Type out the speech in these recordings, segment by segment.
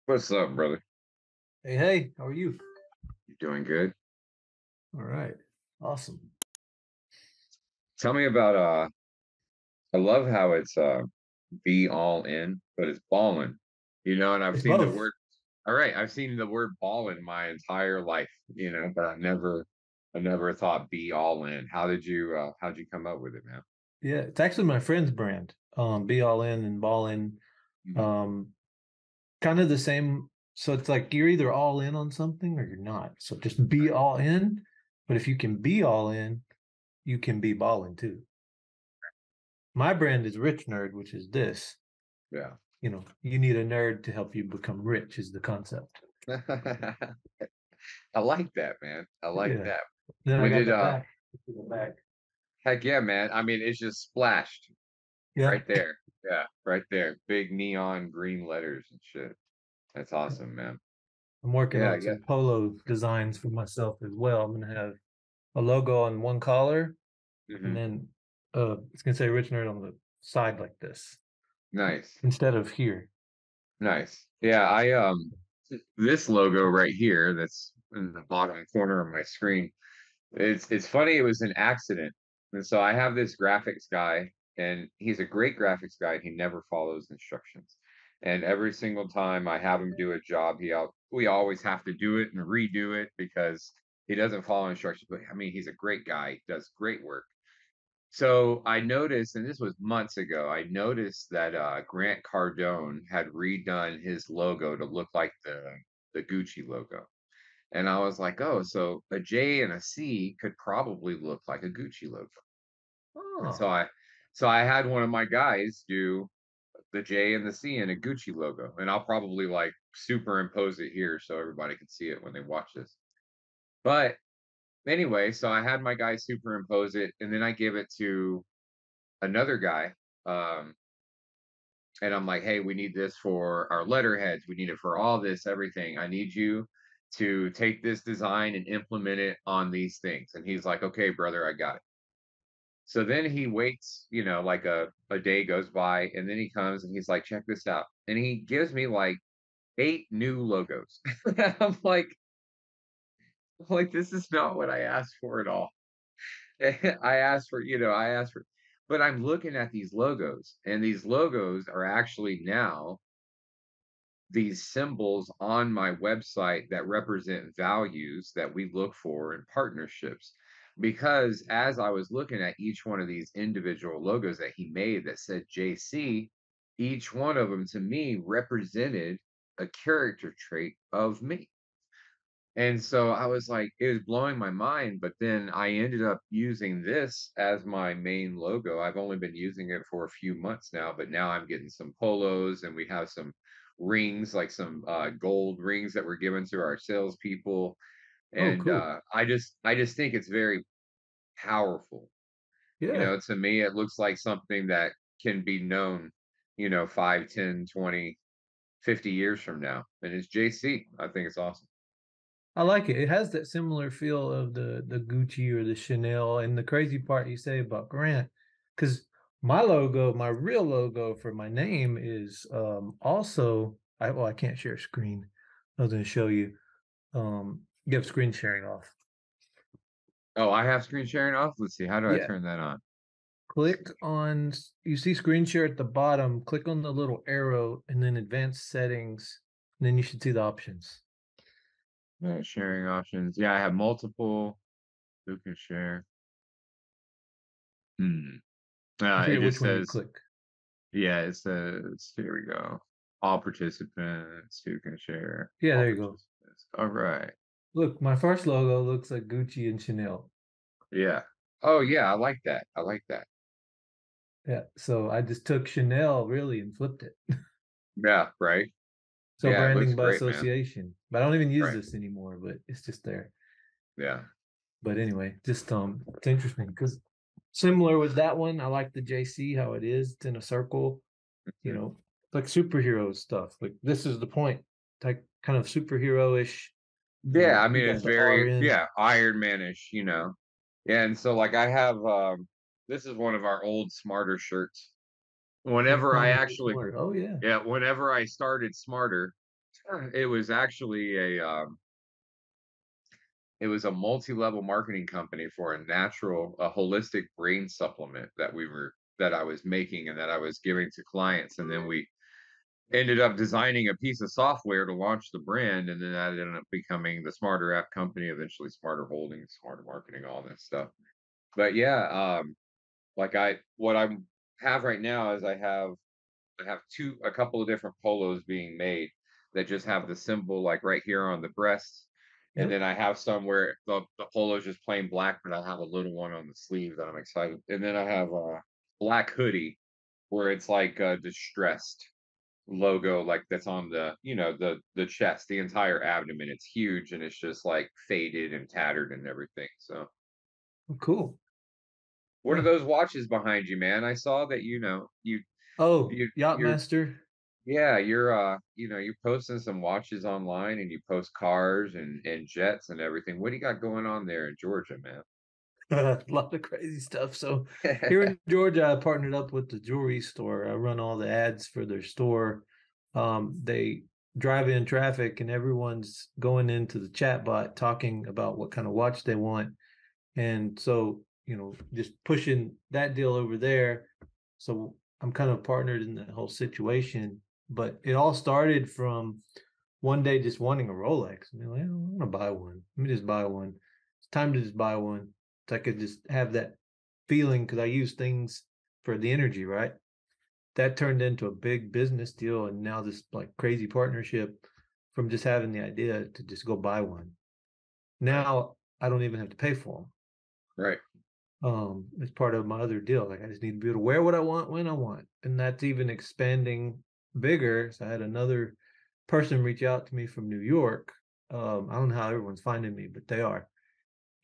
What's up, brother? Hey, how are you? You doing good? All right. Awesome. Tell me about I love how it's be all in, but it's ballin'. And I've It's seen the both. word all right, I've seen the word ballin' my entire life, but I never thought be all in. How'd you come up with it, man? Yeah, it's actually my friend's brand. Be all in and ball in. Mhm. Um, kind of the same. So it's like you're either all in on something or you're not. So just be all in. But if you can be all in, you can be balling too. My brand is Rich Nerd, which is this. Yeah. You need a nerd to help you become rich, is the concept. I like that, man. I like Yeah. that. Then I When got did the back. The back. heck yeah, man. I mean, it's just splashed Yeah. right there. Yeah, right there. Big neon green letters and shit. That's awesome, man. I'm working Yeah, on yeah. some polo designs for myself as well. I'm gonna have a logo on one collar, and Mhm. then it's gonna say Rich Nerd on the side like this Nice. instead of here. Nice. Yeah, this logo right here that's in the bottom corner of my screen. It's funny, it was an accident. And so I have this graphics guy and he's a great graphics guy and he never follows instructions. And every single time I have him do a job, we always have to do it and redo it because he doesn't follow instructions. But I mean, he's a great guy, he does great work. So I noticed, and this was months ago, I noticed that Grant Cardone had redone his logo to look like the Gucci logo. And I was like, oh, so a J and a C could probably look like a Gucci logo. And so Oh, I had one of my guys do the J and the C in a Gucci logo. And I'll probably like superimpose it here so everybody can see it when they watch this. But anyway, so I had my guy superimpose it, and then I give it to another guy. Um, and I'm like, hey, we need this for our letterheads. We need it for all this, everything. I need you to take this design and implement it on these things. And he's like, okay, brother, I got it. So then he waits, like a day goes by, and then he comes and he's like, check this out. And he gives me like 8 new logos. I'm like, this is not what I asked for at all. I asked for, but I'm looking at these logos, and these logos are actually now these symbols on my website that represent values that we look for in partnerships. Because as I was looking at each one of these individual logos that he made that said JC, each one of them to me represented a character trait of me. And so I was like, it was blowing my mind. But then I ended up using this as my main logo. I've only been using it for a few months now, but now I'm getting some polos and we have some rings, like some gold rings that were given to our salespeople. oh, And cool. I just think it's very powerful. Yeah, To me, it looks like something that can be known, 5, 10, 20, 50 years from now. And it's JC. I think it's awesome. I like it. It has that similar feel of the Gucci or the Chanel. And the crazy part you say about Grant, because my logo, my real logo for my name is also I can't share screen. I was going to show you. You have screen sharing off. Oh, I have screen sharing off? Let's see, how do I Yeah. turn that on? Click on, you see screen share at the bottom, click on the little arrow and then advanced settings. And then you should see the options. Sharing options. Yeah, I have multiple. Who can share? Hmm. I It forget just which one you says, click. yeah, it says, here we go. All participants who can share. Yeah, All there you go. participants. All right. Look, my first logo looks like Gucci and Chanel. Yeah. Oh, yeah, I like that. I like that. Yeah, so I just took Chanel really and flipped it. Yeah, right. So Yeah, it looks branding by great, man. association. But I don't even use Right. this anymore, but it's just there. Yeah. But anyway, just it's interesting because similar with that one, I like the JC how it is. It's in a circle, Mhm. like superhero stuff. Like this is the point, like kind of superhero-ish. Yeah, I You mean, it's got the R very, in. yeah, Iron Man-ish. Yeah, and so like I have this is one of our old smarter shirts. Think Whenever I fun and be actually smart. Oh yeah. Yeah, whenever I started Smarter, It was actually it was a multi-level marketing company for a holistic brain supplement that I was making and that I was giving to clients, and then we ended up designing a piece of software to launch the brand, and then that ended up becoming the Smarter App Company, eventually Smarter Holdings, Smarter Marketing, all that stuff. But yeah, like I what I have right now is I have a couple of different polos being made that just have the symbol like right here on the breast. And Yep. then I have some where the polo is just plain black, but I have a little one on the sleeve that I'm excited. And then I have a black hoodie where it's like a distressed logo, like that's on the chest, the entire abdomen. It's huge and it's just like faded and tattered and everything. So Oh, cool. what are Yeah. those watches behind you, man? I saw that Oh, you're Yachtmaster. yeah, you're posting some watches online and you post cars and jets and everything. What do you got going on there in Georgia, man? A lot of crazy stuff. So here in Georgia, I partnered up with the jewelry store. I run all the ads for their store. They drive in traffic and everyone's going into the chat bot talking about what kind of watch they want. And so, just pushing that deal over there. So I'm kind of partnered in that whole situation. But it all started from one day just wanting a Rolex. I mean, like, I want to buy one. Let me just buy one. It's time to just buy one. So I could just have that feeling because I use things for the energy, right? That turned into a big business deal, and now this like crazy partnership from just having the idea to just go buy one. Right, Now I don't even have to pay for them. right, It's part of my other deal. Like I just need to be able to wear what I want when I want, and that's even expanding bigger. So I had another person reach out to me from New York. I don't know how everyone's finding me, but they are,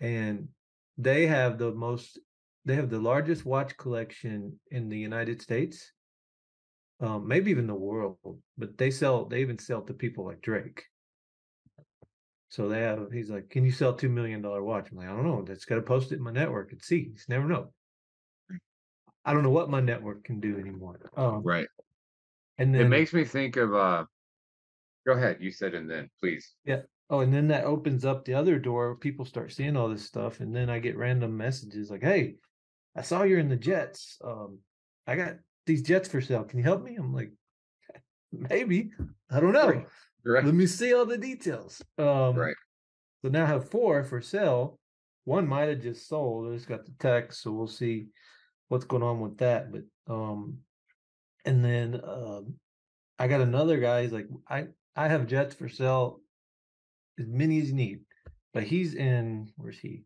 and they have the most. They have the largest watch collection in the United States, maybe even the world. But they sell. They even sell to people like Drake. So they have. He's like, "Can you sell $2 million watch?" I'm like, "I don't know. That's got to post it in my network and see. You just never know." I don't know what my network can do anymore. right. And It then makes me think of go ahead, you said and then please. yeah. Oh, and then that opens up the other door. People start seeing all this stuff, and then I get random messages like, "Hey, I saw you're in the jets. I got these jets for sale. Can you help me?" I'm like, "Maybe. I don't Right, know. right, Let me see all the details." right, So now I have four for sale. One might have just sold. I just got the text, so we'll see what's going on with that. But and then I got another guy. He's like, I have jets for sale as many as you need. But he's in where's he?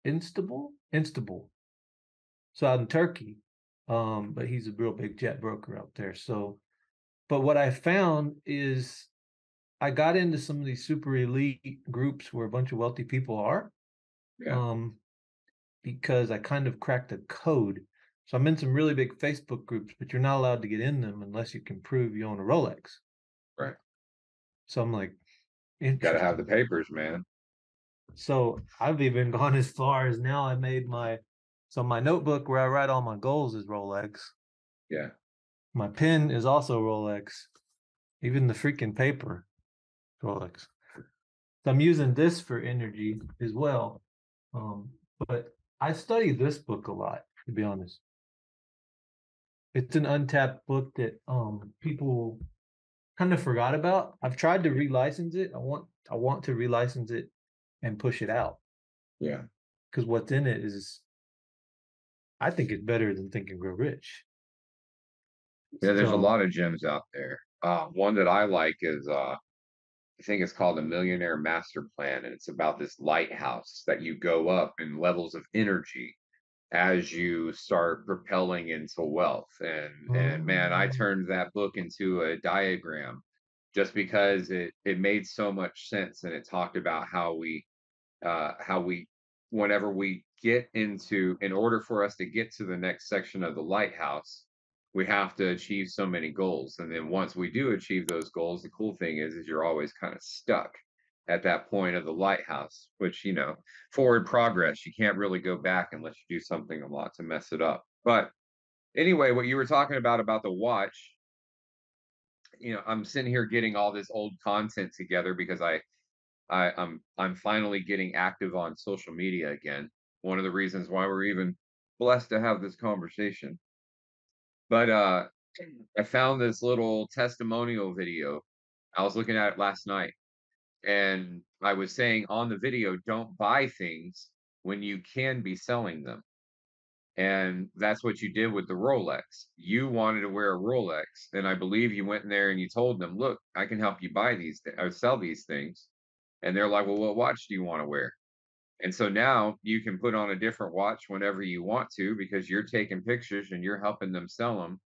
Istanbul. So out in Turkey. But he's a real big jet broker out there. So, but what I found is I got into some of these super elite groups where a bunch of wealthy people are. yeah, Um, because I kind of cracked a code. So I'm in some really big Facebook groups, but you're not allowed to get in them unless you can prove you own a Rolex. right. So I'm like, Gotta have the interesting. papers, man. So I've even gone as far as now I made my notebook where I write all my goals is Rolex. Yeah. My pen is also Rolex. Even the freaking paper, Rolex. So I'm using this for energy as well. But I study this book a lot, to be honest. It's an untapped book that people kind of forgot about. I've tried to relicense it. I want to relicense it and push it out Yeah. because what's in it is I think it's better than Think and Grow Rich. Yeah, there's a So, lot of gems out there. One that I like is I think it's called the Millionaire Master Plan, and it's about this lighthouse that you go up in levels of energy as you start propelling into wealth. And man, I um, turned that book into a diagram just because it made so much sense, and it talked about how we whenever we get into in order for us to get to the next section of the lighthouse, we have to achieve so many goals, and then once we do achieve those goals, the cool thing is you're always kind of stuck at that point of the lighthouse, which forward progress, you can't really go back unless you do something a lot to mess it up. But anyway, what you were talking about the watch, I'm sitting here getting all this old content together because I'm finally getting active on social media again. One of the reasons why we're even blessed to have this conversation. But I found this little testimonial video. I was looking at it last night, and I was saying on the video, don't buy things when you can be selling them. And that's what you did with the Rolex. You wanted to wear a Rolex, and I believe you went in there and you told them, "Look, I can help you buy these or sell these things." And they're like, "Well, what watch do you want to wear?" And so now you can put on a different watch whenever you want to because you're taking pictures and you're helping them sell them.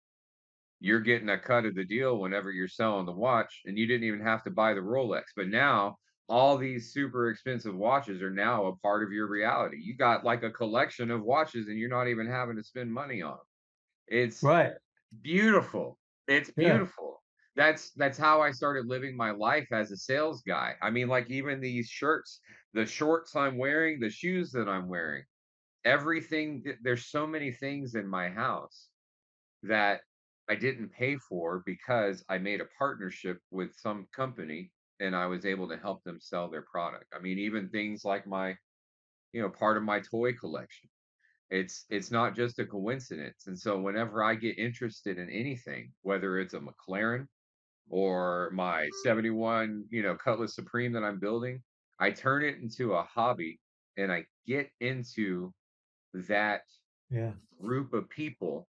You're getting a cut of the deal whenever you're selling the watch, and you didn't even have to buy the Rolex. But now all these super expensive watches are now a part of your reality. You got like a collection of watches and you're not even having to spend money on 'em. It's Right. beautiful. It's Yeah. beautiful. That's how I started living my life as a sales guy. I mean, like even these shirts, the shorts I'm wearing, the shoes that I'm wearing, everything. There's so many things in my house that I didn't pay for because I made a partnership with some company and I was able to help them sell their product. I mean, even things like part of my toy collection. It's not just a coincidence. And so whenever I get interested in anything, whether it's a McLaren or my 71, Cutlass Supreme that I'm building, I turn it into a hobby and I get into that Yeah. group of people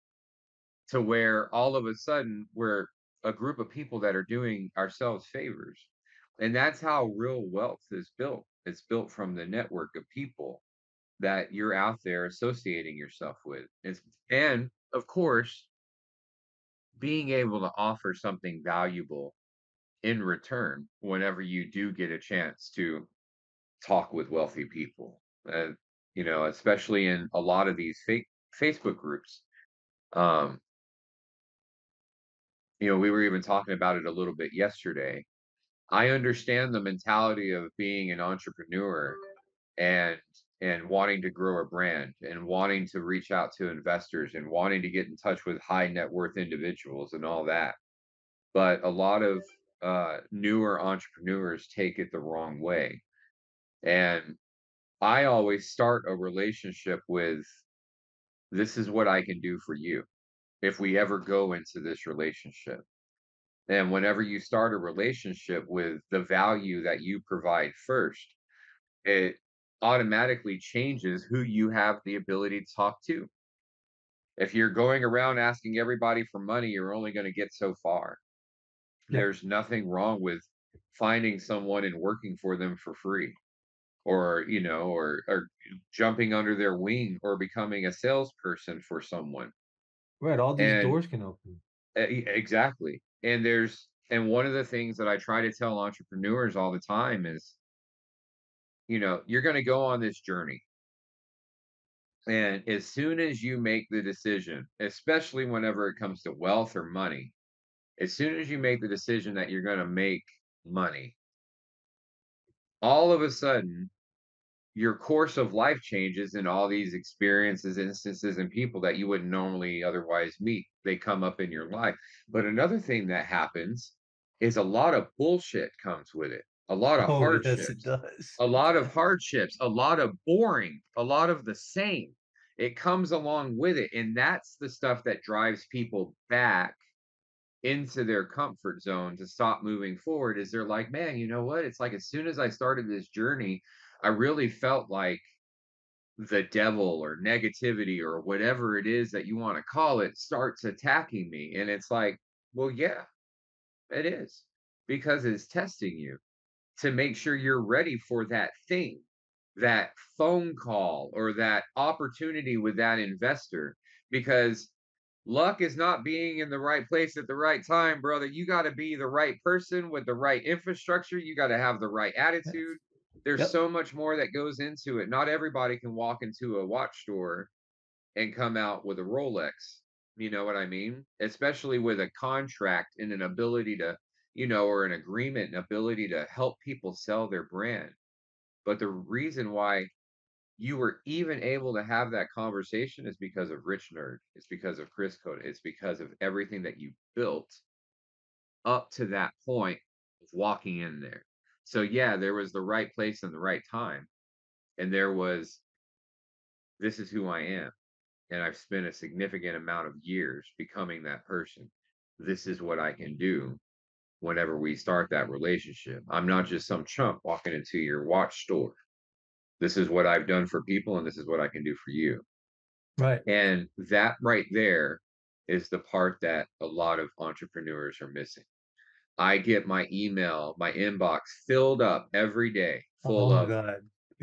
to where all of a sudden we're a group of people that are doing ourselves favors. And that's how real wealth is built. It's built from the network of people that you're out there associating yourself with. And of course, being able to offer something valuable in return whenever you do get a chance to talk with wealthy people. Especially in a lot of these fake Facebook groups. Um, we were even talking about it a little bit yesterday. I understand the mentality of being an entrepreneur and wanting to grow a brand and wanting to reach out to investors and wanting to get in touch with high net worth individuals and all that. But a lot of newer entrepreneurs take it the wrong way. And I always start a relationship with, this is what I can do for you if we ever go into this relationship. And whenever you start a relationship with the value that you provide first, it automatically changes who you have the ability to talk to. If you're going around asking everybody for money, you're only going to get so far. Yeah. There's nothing wrong with finding someone and working for them for free, or or jumping under their wing or becoming a salesperson for someone. Right. All these And doors can open. exactly. And one of the things that I try to tell entrepreneurs all the time is, you're going to go on this journey. And as soon as you make the decision, especially whenever it comes to wealth or money, as soon as you make the decision that you're going to make money, all of a sudden your course of life changes and all these experiences, instances, and people that you wouldn't normally otherwise meet, they come up in your life. But another thing that happens is a lot of bullshit comes with it, a lot of Oh, yes, it hardships, does. a lot of boring, a lot of the same. It comes along with it. And that's the stuff that drives people back into their comfort zone to stop moving forward. Is they're like, man, you know what? It's like as soon as I started this journey, I really felt like the devil or negativity or whatever it is that you want to call it starts attacking me. And it's like, well, yeah, it is, because it's testing you to make sure you're ready for that thing, that phone call or that opportunity with that investor. Because luck is not being in the right place at the right time, brother. You got to be the right person with the right infrastructure. You got to have the right attitude. Yes. There's Yep. so much more that goes into it. Not everybody can walk into a watch store and come out with a Rolex. You know what I mean? Especially with a contract and an ability to, or an agreement, an ability to help people sell their brand. But the reason why you were even able to have that conversation is because of Ricch Nerd. It's because of Chris Cota. It's because of everything that you built up to that point of walking in there. So yeah, there was the right place and the right time. And there was, this is who I am. And I've spent a significant amount of years becoming that person. This is what I can do whenever we start that relationship. I'm not just some chump walking into your watch store. This is what I've done for people, and this is what I can do for you. Right. And that right there is the part that a lot of entrepreneurs are missing. I get my email, my inbox filled up every day, Oh full my of God.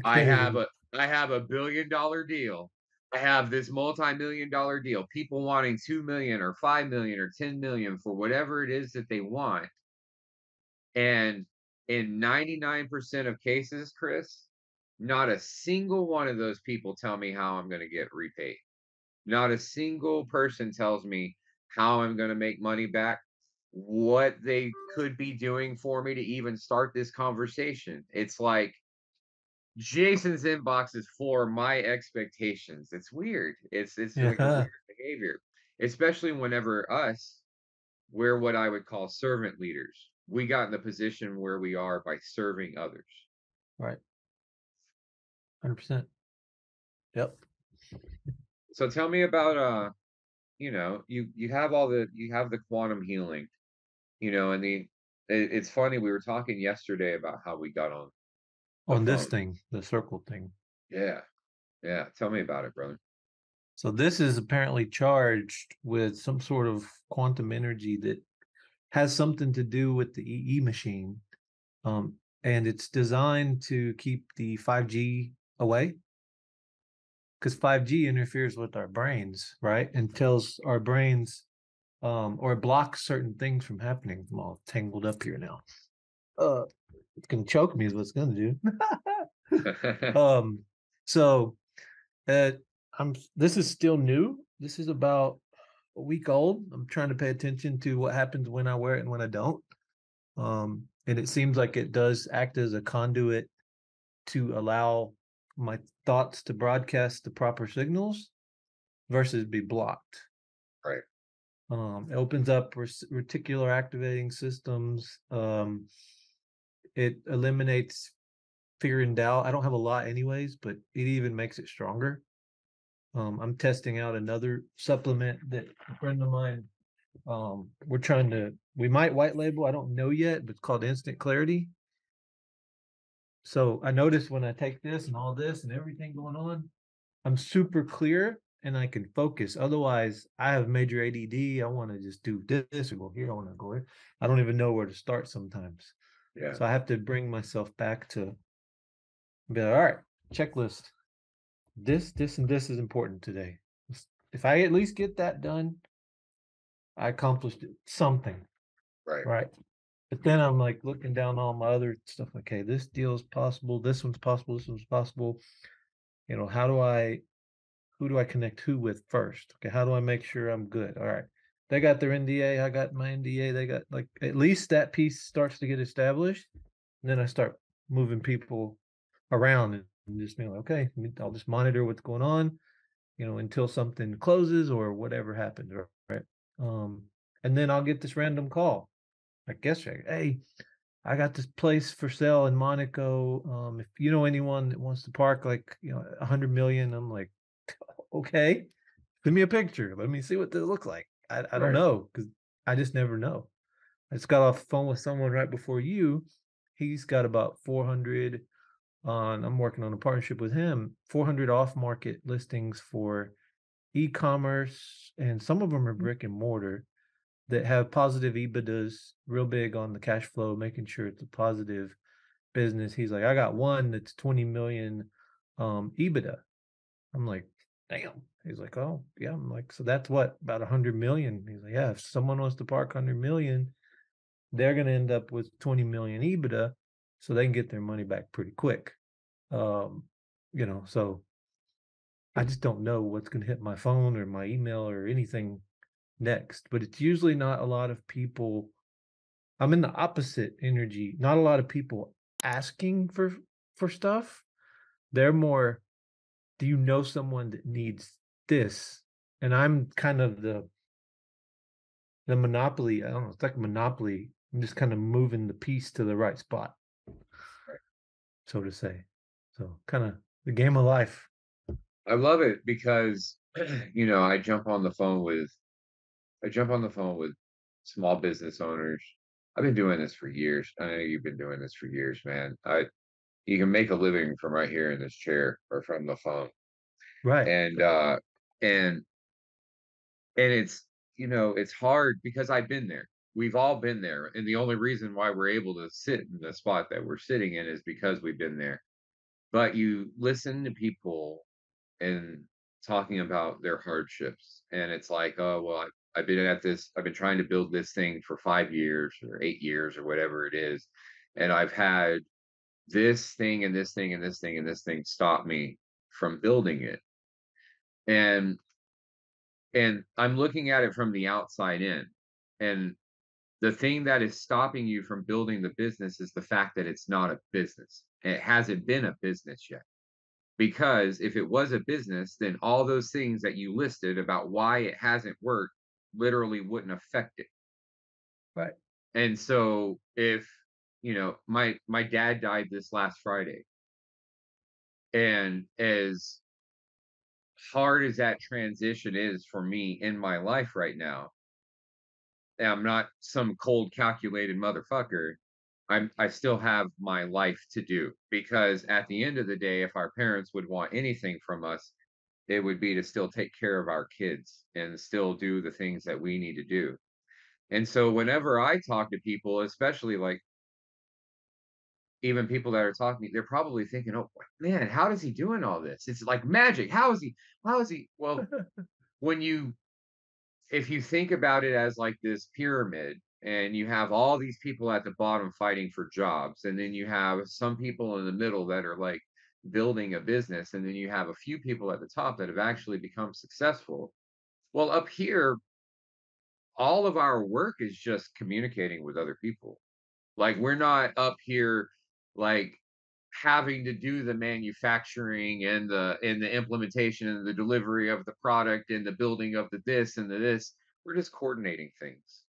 I have Crazy. a I have a $1 billion deal. I have this multi-million dollar deal. People wanting 2 million or 5 million or 10 million for whatever it is that they want. And in 99% of cases, Chris, not a single one of those people tell me how I'm going to get repaid. Not a single person tells me how I'm going to make money back, what they could be doing for me to even start this conversation. It's like Jason's inbox is for my expectations. It's weird. It's like a weird Yeah. behavior, especially whenever we're what I would call servant leaders. We got in the position where we are by serving others. Right. 100%. Yep. So tell me about you have you have the quantum healing, and it's funny, we were talking yesterday about how we got on the On this phone. thing, the circle thing. Yeah. Yeah. Tell me about it, brother. So this is apparently charged with some sort of quantum energy that has something to do with the EE machine. And it's designed to keep the 5G away because 5G interferes with our brains, right? And tells our brains or blocks certain things from happening. I'm all tangled up here now. It's gonna choke me is what it's gonna do. So uh this is still new. This is about a week old. I'm trying to pay attention to what happens when I wear it and when I don't. And it seems like it does act as a conduit to allow my thoughts to broadcast the proper signals versus be blocked. Right. It opens up reticular activating systems. It eliminates fear and doubt. I don't have a lot anyways, but it even makes it stronger. I'm testing out another supplement that a friend of mine, we might white label, I don't know yet, but it's called Instant Clarity. So I notice when I take this and all this and everything going on, I'm super clear and I can focus. Otherwise, I have major ADD. I want to just do this or go here. I want to go here. I don't even know where to start sometimes. Yeah. So I have to bring myself back to be like, all right, checklist. This, and this is important today. If I at least get that done, I accomplished something, Right. right? But then I'm like looking down all my other stuff. Okay, this deal is possible. This one's possible. This one's possible. How do I who do I connect who with first? Okay, how do I make sure I'm good? All right. They got their NDA, I got my NDA, they got like at least that piece starts to get established. And then I start moving people around and just being like, okay, I'll just monitor what's going on, until something closes or whatever happens, right? Um, and then I'll get this random call. Like yesterday, hey, I got this place for sale in Monaco. If you know anyone that wants to park like 100 million, I'm like, okay, send me a picture. Let me see what they look like. I don't Right. know because I just never know. I just got off the phone with someone right before you. He's got about 400 on. I'm working on a partnership with him. 400 off market listings for e-commerce, and some of them are brick and mortar that have positive EBITDAs, real big on the cash flow, making sure it's a positive business. He's like, I got one that's 20 million EBITDA. I'm like, damn. He's like, oh yeah. I'm like, so that's what, about 100 million. He's like, yeah, if someone wants to park 100 million, they're gonna end up with 20 million EBITDA, so they can get their money back pretty quick. Um, so I just don't know what's gonna hit my phone or my email or anything next. But it's usually not a lot of people. I'm in the opposite energy. Not a lot of people asking for stuff. They're more, do you know someone that needs this? And I'm kind of The monopoly, I don't know, it's like monopoly. I'm just kind of moving the piece to the right spot, Right. so to say. So kind of the game of life. I love it because, I jump on the phone with small business owners. I've been doing this for years. I know you've been doing this for years, man. You can make a living from right here in this chair or from the phone. Right. And and it's hard because I've been there. We've all been there. And the only reason why we're able to sit in the spot that we're sitting in is because we've been there. But you listen to people and talking about their hardships, and it's like, oh well, I've been at this, I've been trying to build this thing for 5 years or 8 years or whatever it is, and I've had this thing and this thing and this thing and this thing stop me from building it. And and I'm looking at it from the outside in, and the thing that is stopping you from building the business is the fact that it's not a business. It hasn't been a business yet. Because if it was a business, then all those things that you listed about why it hasn't worked literally wouldn't affect it. Right. And so if, my dad died this last Friday, and as hard as that transition is for me in my life right now, and I'm not some cold calculated motherfucker. I still have my life to do, because at the end of the day, if our parents would want anything from us, it would be to still take care of our kids and still do the things that we need to do. And so whenever I talk to people, especially like even people that are talking, they're probably thinking, "Oh man, how is he doing all this? It's like magic. How is he? How is he?" Well, when you if you think about it as like this pyramid, and you have all these people at the bottom fighting for jobs, and then you have some people in the middle that are like building a business, and then you have a few people at the top that have actually become successful. Well, up here, all of our work is just communicating with other people. Like, we're not up here like having to do the manufacturing and the implementation and the delivery of the product and the building of the this and the this. We're just coordinating things.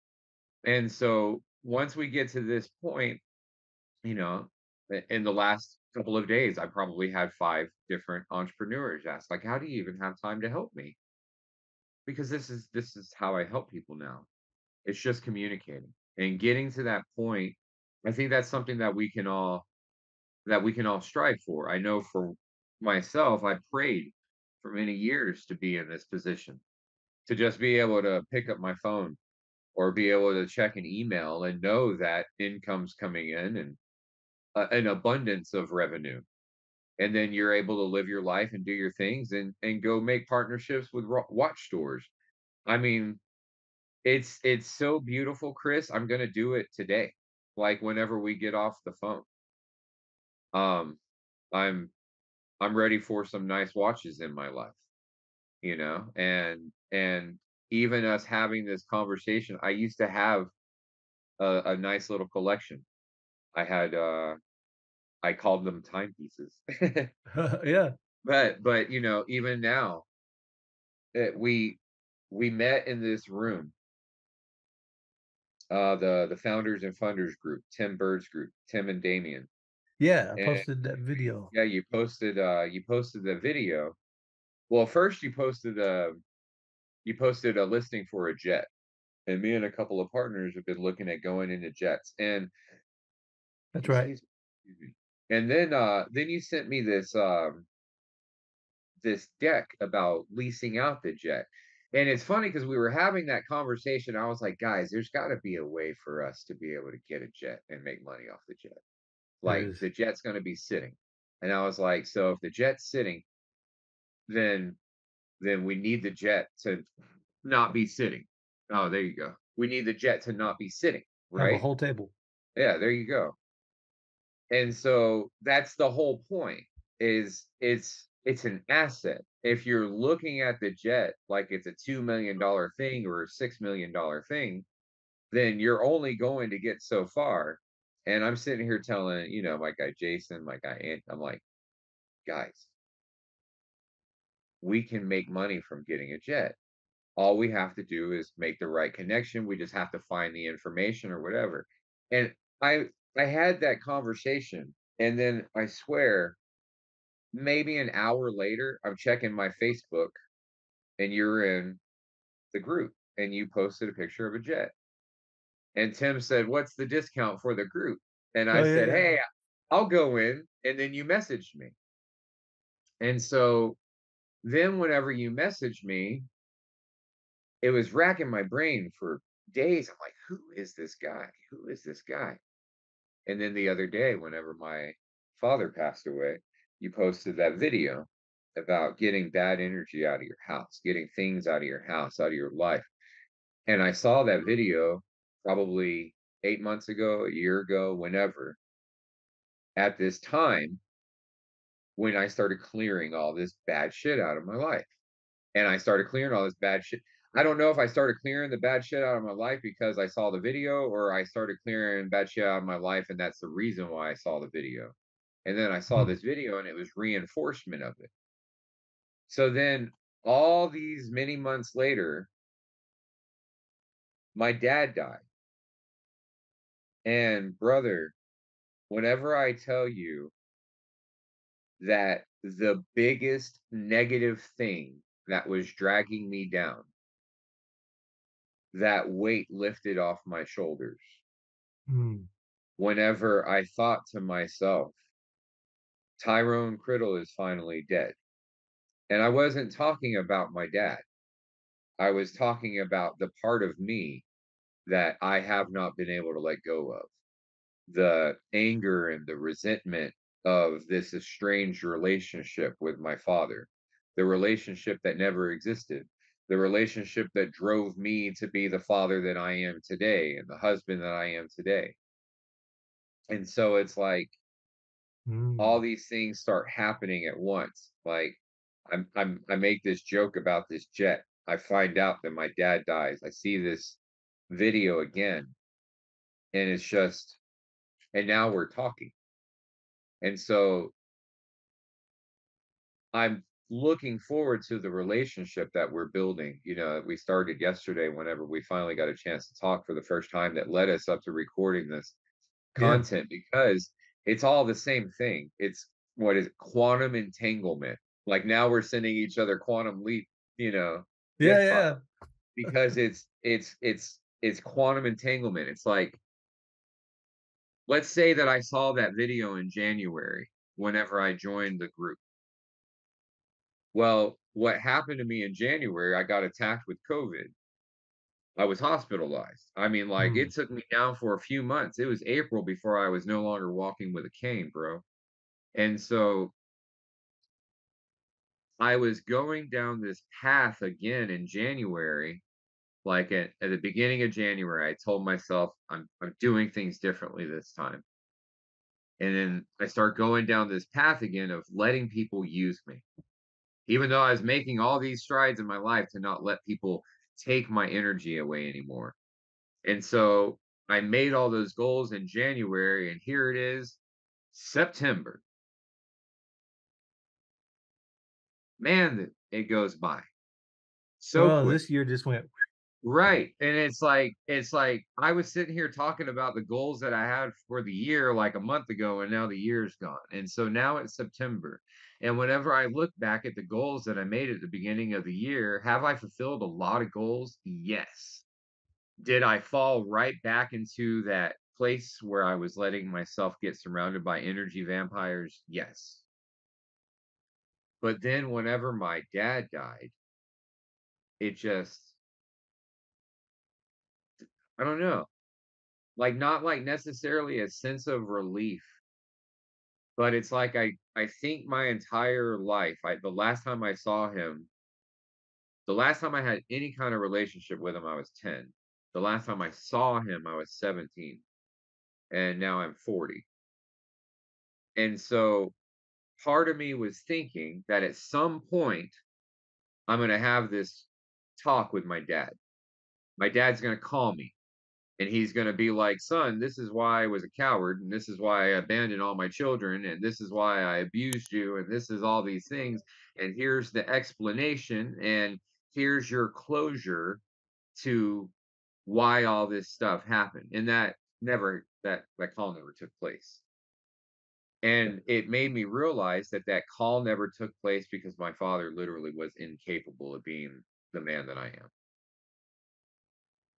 And so once we get to this point, you know, in the last couple of days, I probably had 5 different entrepreneurs ask, like, how do you even have time to help me? Because this is how I help people now. It's just communicating and getting to that point. I think that's something that we can all strive for. I know for myself, I prayed for many years to be in this position, to just be able to pick up my phone or be able to check an email and know that income's coming in, and an abundance of revenue. And then you're able to live your life and do your things, and go make partnerships with watch stores. I mean, it's so beautiful, Chris. I'm gonna do it today. Like whenever we get off the phone. Um, I'm I'm ready for some nice watches in my life, and even us having this conversation, I used to have a nice little collection. I had I called them timepieces. Yeah. But even now, we met in this room, the founders and funders group, Tim Bird's group, Tim and Damien. Yeah, I And posted that video. yeah, you posted the video. Well, first you posted a listing for a jet. And me and a couple of partners have been looking at going into jets. And That's right. excuse me. And then you sent me this deck about leasing out the jet. And it's funny because we were having that conversation. I was like, guys, there's got to be a way for us to be able to get a jet and make money off the jet. There Like is. the jet's going to be sitting. And I was like, so if the jet's sitting, then we need the jet to not be sitting. Oh, there you go. We need the jet to not be sitting, Have a right? whole table. Yeah, there you go. And so that's the whole point, is it's an asset. If you're looking at the jet like it's a $2 million thing or a $6 million thing, then you're only going to get so far. And I'm sitting here telling, my guy Jason, my guy Ant, I'm like, guys, we can make money from getting a jet. All we have to do is make the right connection. We just have to find the information or whatever. And I I had that conversation, and then I swear, maybe an hour later, I'm checking my Facebook, and you're in the group, and you posted a picture of a jet. And Tim said, "What's the discount for the group?" And I Oh, yeah, said, yeah. "Hey, I'll go in." And then you messaged me. And so then whenever you messaged me, it was racking my brain for days. I'm like, "Who is this guy? Who is this guy?" And then the other day, whenever my father passed away, you posted that video about getting bad energy out of your house, getting things out of your house, out of your life. And I saw that video probably 8 months ago, a year ago, whenever, at this time when I started clearing all this bad shit out of my life. And I started clearing all this bad shit. I don't know if I started clearing the bad shit out of my life because I saw the video, or I started clearing bad shit out of my life, and that's the reason why I saw the video. And then I saw Mhm. this video, and it was reinforcement of it. So then all these many months later, my dad died. And brother, whenever I tell you that the biggest negative thing that was dragging me down, that weight lifted off my shoulders Mm. whenever I thought to myself, Tyrone Criddle is finally dead. And I wasn't talking about my dad. I was talking about the part of me that I have not been able to let go of. The anger and the resentment of this estranged relationship with my father, the relationship that never existed, the relationship that drove me to be the father that I am today and the husband that I am today. And so it's like all Mm. these things start happening at once. Like I make this joke about this jet. I find out that my dad dies. I see this video again, and it's just, and now we're talking. And so I'm looking forward to the relationship that we're building. We started yesterday whenever we finally got a chance to talk for the first time, that led us up to recording this Yeah. content, because it's all the same thing. It's, what is it? Quantum entanglement. Like, now we're sending each other quantum leap, Yeah, GIF files, yeah. because it's quantum entanglement. It's like, let's say that I saw that video in January whenever I joined the group. Well, what happened to me in January, I got attacked with COVID. I was hospitalized. I mean, like, Mm. it took me down for a few months. It was April before I was no longer walking with a cane, bro. And so I was going down this path again in January, like at the beginning of January, I told myself I'm doing things differently this time. And then I start going down this path again of letting people use me. Even though I was making all these strides in my life to not let people take my energy away anymore. And so I made all those goals in January, and here it is, September. Man, it goes by so Well, quick. this year just went. Right. And it's like I was sitting here talking about the goals that I had for the year like a month ago, and now the year's gone. And so now it's September. And whenever I look back at the goals that I made at the beginning of the year, have I fulfilled a lot of goals? Yes. Did I fall right back into that place where I was letting myself get surrounded by energy vampires? Yes. But then whenever my dad died, it just, I don't know, like, not like necessarily a sense of relief, but it's like I think my entire life, the last time I saw him, the last time I had any kind of relationship with him, I was 10. The last time I saw him, I was 17, and now I'm 40. And so part of me was thinking that at some point I'm going to have this talk with my dad. My dad's going to call me, and he's going to be like, "Son, this is why I was a coward, and this is why I abandoned all my children, and this is why I abused you, and this is all these things, and here's the explanation." And here's your closure to why all this stuff happened. And that call never took place. And it made me realize that that call never took place because my father literally was incapable of being the man that I am.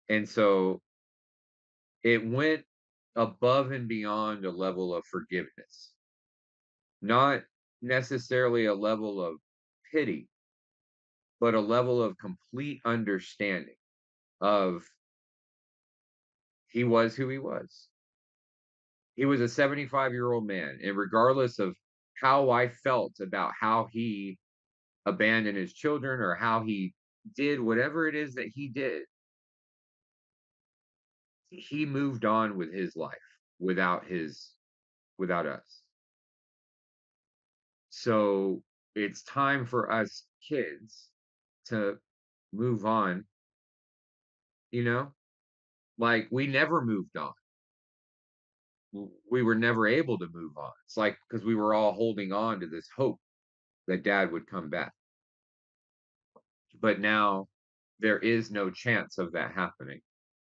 And so it went above and beyond a level of forgiveness, not necessarily a level of pity, but a level of complete understanding of he was who he was. He was a 75-year-old man, and regardless of how I felt about how he abandoned his children or how he did whatever it is that he did, he moved on with his life without us. So it's time for us kids to move on, you know? Like we never moved on. We were never able to move on. It's like because we were all holding on to this hope that dad would come back. But now there is no chance of that happening.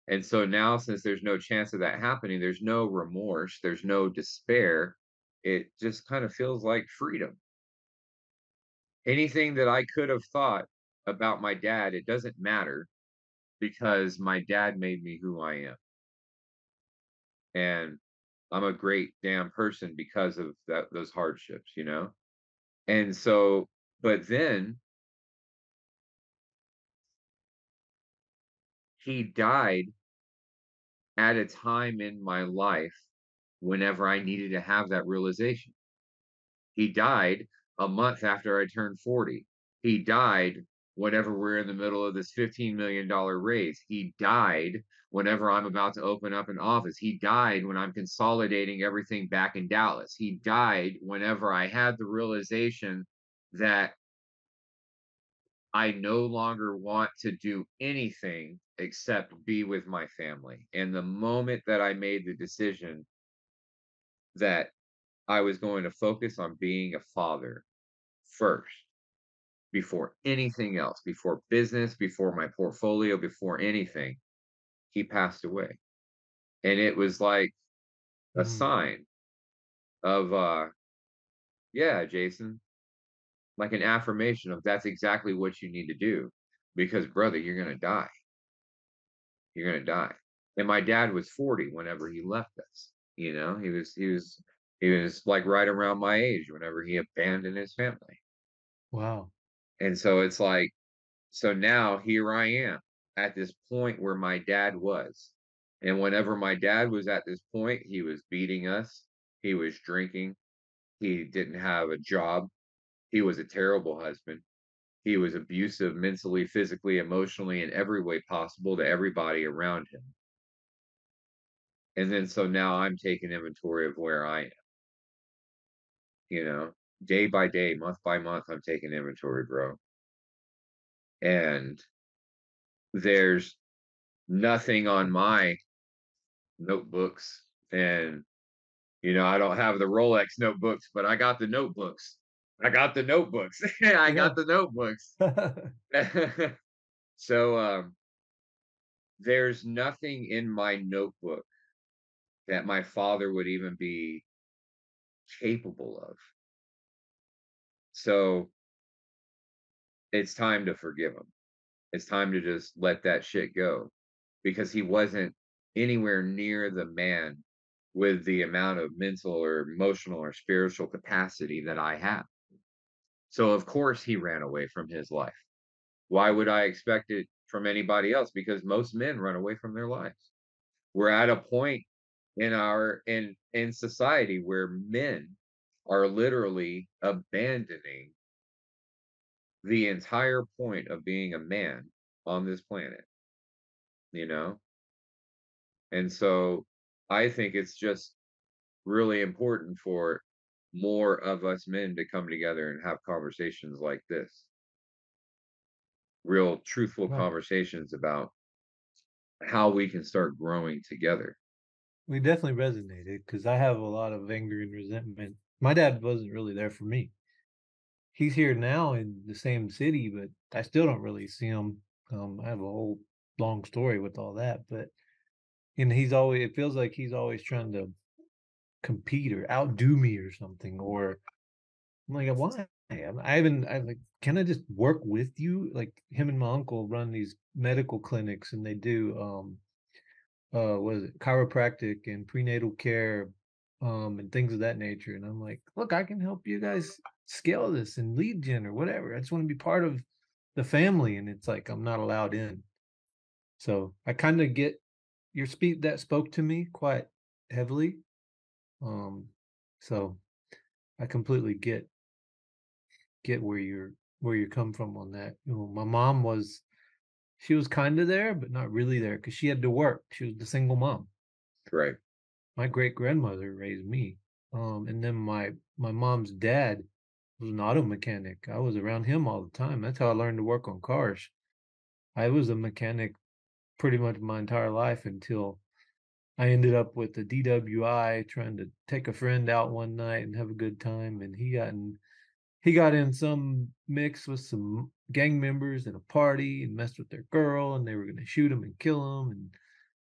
And so now, since there's no chance of that happening, there's no remorse, there's no despair. It just kind of feels like freedom. Anything that I could have thought about my dad, it doesn't matter because my dad made me who I am. And I'm a great damn person because of those hardships, you know? And so, but then he died at a time in my life whenever I needed to have that realization. He died a month after I turned 40. He died whenever we're in the middle of this $15 million raise. He died whenever I'm about to open up an office. He died when I'm consolidating everything back in Dallas. He died whenever I had the realization that I no longer want to do anything except be with my family. And the moment that I made the decision that I was going to focus on being a father first, before anything else, before business, before my portfolio, before anything, he passed away. And it was like a Mm. sign of, yeah, Jason, like an affirmation of that's exactly what you need to do because, brother, you're going to die. You're going to die. And my dad was 40 whenever he left us. You know, he was like right around my age whenever he abandoned his family. Wow. And so it's like, so now here I am at this point where my dad was. And whenever my dad was at this point, he was beating us, he was drinking, he didn't have a job, he was a terrible husband. He was abusive mentally, physically, emotionally, in every way possible to everybody around him. And then so now I'm taking inventory of where I am, you know, day by day, month by month, I'm taking inventory, bro. And there's nothing on my notebooks and I don't have the Rolex notebooks, but I got the notebooks. I got the notebooks. I Yeah. got the notebooks. So there's nothing in my notebook that my father would even be capable of. So it's time to forgive him. It's time to just let that shit go because he wasn't anywhere near the man with the amount of mental or emotional or spiritual capacity that I have. So of course he ran away from his life. Why would I expect it from anybody else? Because most men run away from their lives. We're at a point in society where men are literally abandoning the entire point of being a man on this planet, you know? And so I think it's just really important for more of us men to come together and have conversations like this, real truthful Right. conversations about how we can start growing together. We definitely resonated because I have a lot of anger and resentment. My dad wasn't really there for me. he's here now in the same city, but I still don't really see him. I have a whole long story with all that, but and he's always it feels like he's always trying to compete or outdo me or something, or I'm like, why? I like, can I just work with you? Like him and my uncle run these medical clinics and they do what is it, chiropractic and prenatal care, and things of that nature. And I'm like, look, I can help you guys scale this and lead gen or whatever. I just want to be part of the family. And it's like I'm not allowed in. So I kind of get your speed that spoke to me quite heavily. Um, so I completely get where you come from on that. You know, my mom was she was kind of there, but not really there because she had to work. She was the single mom. Right. My great grandmother raised me, and then my mom's dad was an auto mechanic. I was around him all the time. That's how I learned to work on cars. I was a mechanic pretty much my entire life until I ended up with the DWI trying to take a friend out one night and have a good time, and he got in some mix with some gang members at a party and messed with their girl, and they were gonna shoot him and kill him, and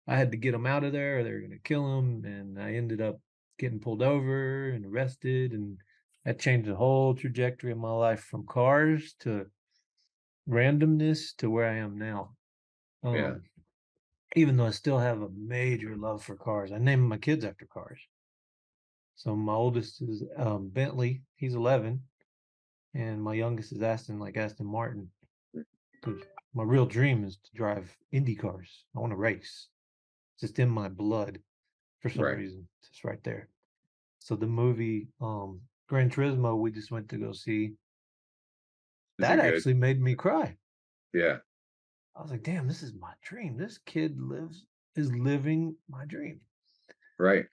I had to get him out of there, or they were gonna kill him, and I ended up getting pulled over and arrested, and that changed the whole trajectory of my life from cars to randomness to where I am now. Yeah. Um, Even though I still have a major love for cars. I named my kids after cars. So my oldest is Bentley, he's 11, and my youngest is Aston Martin. Because my real dream is to drive Indy cars. I want to race. It's just in my blood for some Right. reason. It's just right there. So the movie Gran Turismo we just went to go see, Is it that good? actually made me cry. Yeah. I was like, damn, this is my dream. This kid lives is living my dream. Right.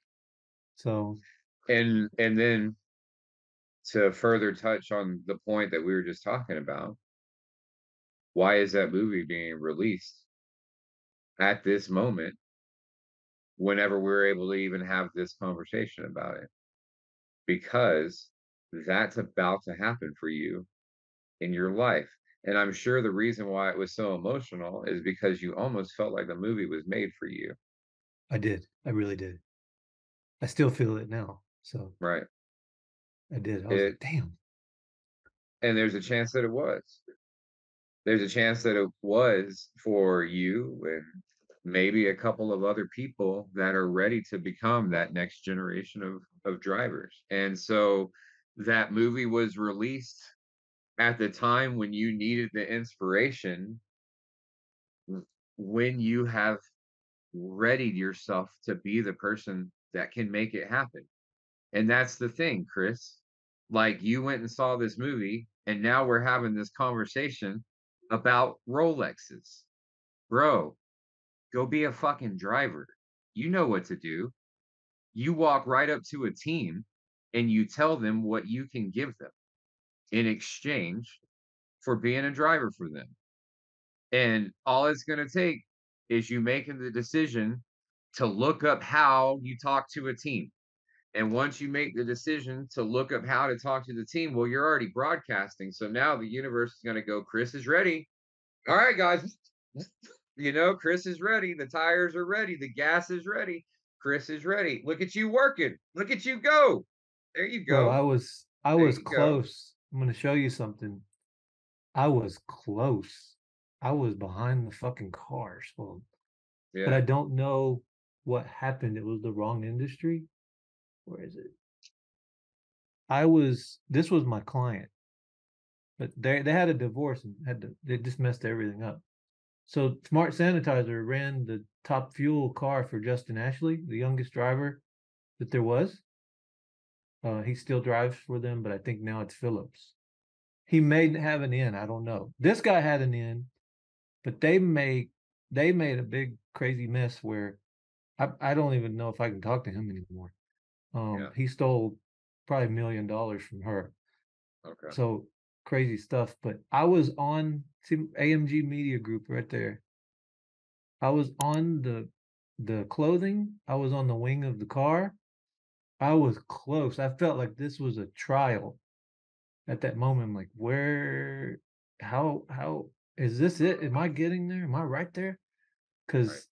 So And then to further touch on the point that we were just talking about, why is that movie being released at this moment whenever we're able to even have this conversation about it? Because that's about to happen for you in your life. And I'm sure the reason why it was so emotional is because you almost felt like the movie was made for you. I did. I really did. I still feel it now. So Right. I did. I was It like, damn. and there's a chance that it was. There's a chance that it was for you and maybe a couple of other people that are ready to become that next generation of drivers. And so that movie was released at the time when you needed the inspiration, when you have readied yourself to be the person that can make it happen. And that's the thing, Chris. Like you went and saw this movie, and now we're having this conversation about Rolexes. Bro, go be a fucking driver. You know what to do. You walk right up to a team and you tell them what you can give them in exchange for being a driver for them. And all it's going to take is you making the decision to look up how you talk to a team. And once you make the decision to look up how to talk to the team, well, you're already broadcasting. So now the universe is going to go, Chris is ready. All right, guys. Chris is ready. The tires are ready. The gas is ready. Chris is ready. Look at you working. Look at you go. There you Bro, go. I There was you go. close. I'm gonna show you something. I was close. I was behind the fucking cars. Well, but I Yeah. don't know what happened. It was the wrong industry. Where is it? This was my client, but they had a divorce and they just messed everything up. So Smart Sanitizer ran the top fuel car for Justin Ashley, the youngest driver that there was. He still drives for them, but I think now it's Phillips. He may have an in. I don't know. This guy had an in, but they made a big crazy mess where I don't even know if I can talk to him anymore. Yeah. He stole probably $1 million from her. Okay. So crazy stuff. But I was on see, AMG Media Group right there. I was on the clothing. I was on the wing of the car. I was close. I felt like this was a trial. at that moment, I'm like, where, how is this it? Am I getting there? Am I right there? Right. Because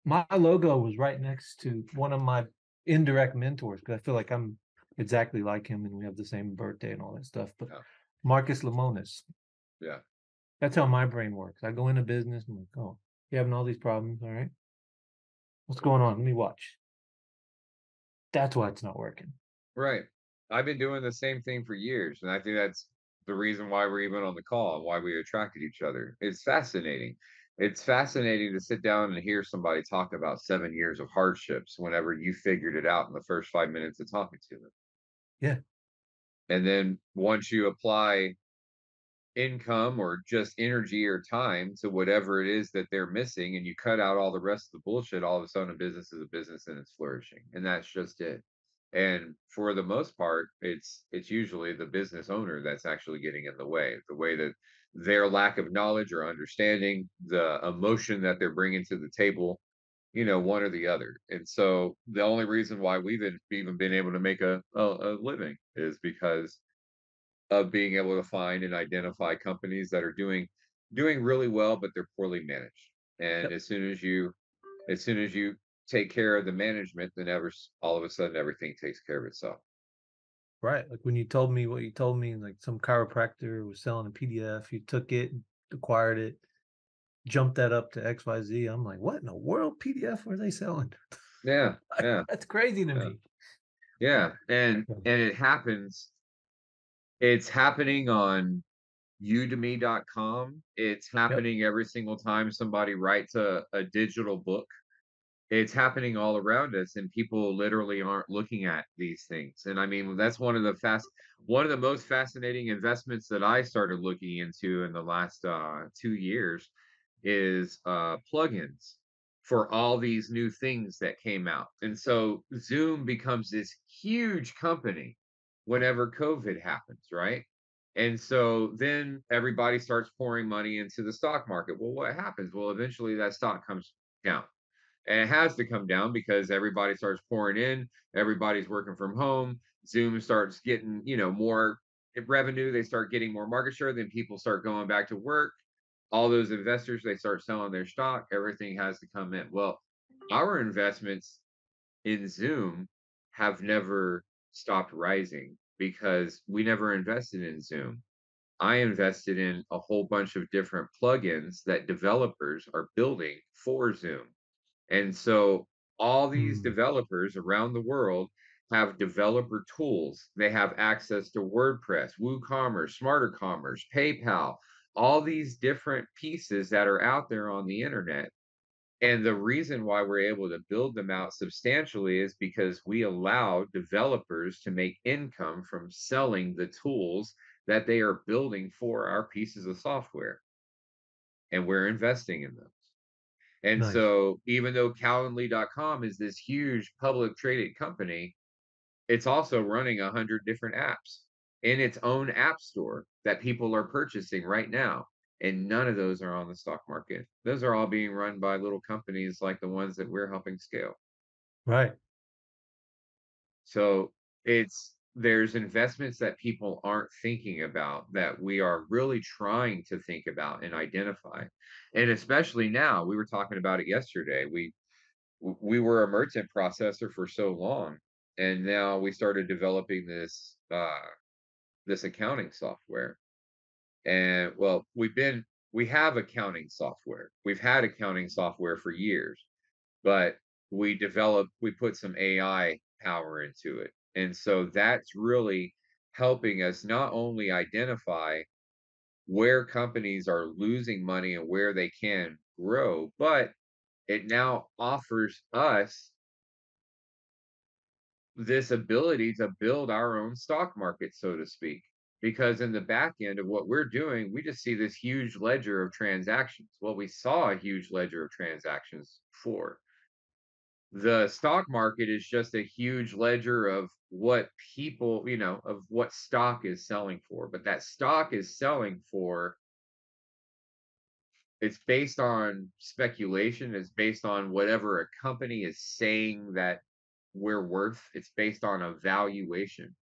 my logo was right next to one of my indirect mentors because I feel like I'm exactly like him and we have the same birthday and all that stuff. But Yeah. Marcus Lemonis, Yeah. that's how my brain works. I go into business, I'm like, oh, you're having all these problems. All right. What's going on? Let me watch. That's why it's not working. Right. I've been doing the same thing for years, and I think that's the reason why we're even on the call and why we attracted each other. It's fascinating. It's fascinating to sit down and hear somebody talk about 7 years of hardships whenever you figured it out in the first 5 minutes of talking to them. Yeah. And then once you apply income or just energy or time to whatever it is that they're missing and you cut out all the rest of the bullshit, all of a sudden a business is a business and it's flourishing. And that's just it. And for the most part, it's usually the business owner that's actually getting in the way that their lack of knowledge or understanding, the emotion that they're bringing to the table, one or the other. And so the only reason why we've even been able to make a living is because of being able to find and identify companies that are doing really well, but they're poorly managed. And Yep. as soon as you take care of the management, then all of a sudden everything takes care of itself. Right. Like when you told me what you told me, like some chiropractor was selling a PDF, you took it, acquired it, jumped that up to XYZ. I'm like, what in the world PDF were they selling? Yeah, yeah, That's crazy to yeah, me. yeah. And Okay. and it happens. It's happening on udemy.com. It's Yep. happening every single time somebody writes a digital book. It's happening all around us, and people literally aren't looking at these things. And I mean, that's one of the most fascinating investments that I started looking into in the last 2 years is plugins for all these new things that came out. And so Zoom becomes this huge company whenever COVID happens, right? And so then everybody starts pouring money into the stock market. Well, what happens? Well, eventually that stock comes down, and it has to come down because everybody starts pouring in, everybody's working from home, Zoom starts getting, more revenue, they start getting more market share, then people start going back to work. All those investors, they start selling their stock, everything has to come in. Well, our investments in Zoom have never stopped rising because we never invested in Zoom. I invested in a whole bunch of different plugins that developers are building for Zoom. And so all these Mm, developers around the world have developer tools. They have access to WordPress, WooCommerce, Smarter Commerce, PayPal, all these different pieces that are out there on the internet. And the reason why we're able to build them out substantially is because we allow developers to make income from selling the tools that they are building for our pieces of software. And we're investing in them. And nice. so even though Calendly.com is this huge public traded company, it's also running 100 different apps in its own app store that people are purchasing right now. And none of those are on the stock market. Those are all being run by little companies like the ones that we're helping scale. Right. So there's investments that people aren't thinking about that we are really trying to think about and identify. And especially now, we were talking about it yesterday. We were a merchant processor for so long, and now we started developing this accounting software. And well, we have accounting software. We've had accounting software for years, but we put some AI power into it. And so that's really helping us not only identify where companies are losing money and where they can grow, but it now offers us this ability to build our own stock market, so to speak. Because in the back end of what we're doing, we just see this huge ledger of transactions. Well, we saw a huge ledger of transactions before. The stock market is just a huge ledger of what people, of what stock is selling for. But that stock is selling for, it's based on speculation, it's based on whatever a company is saying that we're worth, it's based on a valuation.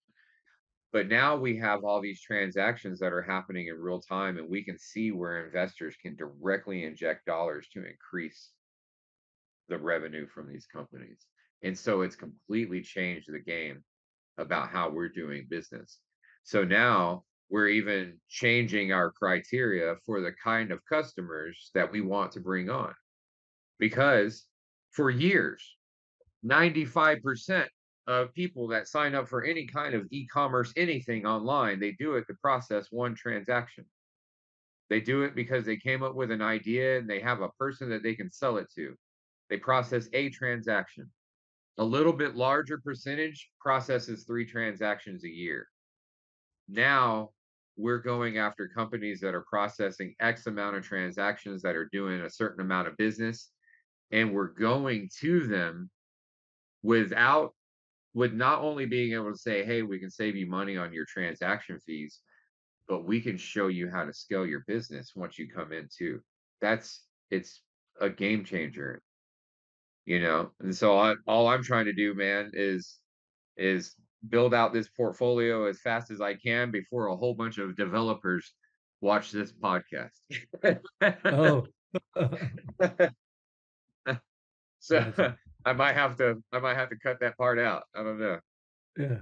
But now we have all these transactions that are happening in real time, and we can see where investors can directly inject dollars to increase the revenue from these companies. And so it's completely changed the game about how we're doing business. So now we're even changing our criteria for the kind of customers that we want to bring on, because for years, 95% of people that sign up for any kind of e-commerce, anything online, they do it to process one transaction. They do it because they came up with an idea and they have a person that they can sell it to. They process a transaction. A little bit larger percentage processes 3 transactions a year. Now we're going after companies that are processing X amount of transactions, that are doing a certain amount of business, and we're going to them without with not only being able to say, "Hey, we can save you money on your transaction fees," but we can show you how to scale your business once you come in too. It's a game changer, you know? And so all I'm trying to do, man, is build out this portfolio as fast as I can before a whole bunch of developers watch this podcast. Oh, So gotcha. I might have to cut that part out. I don't know. Yeah.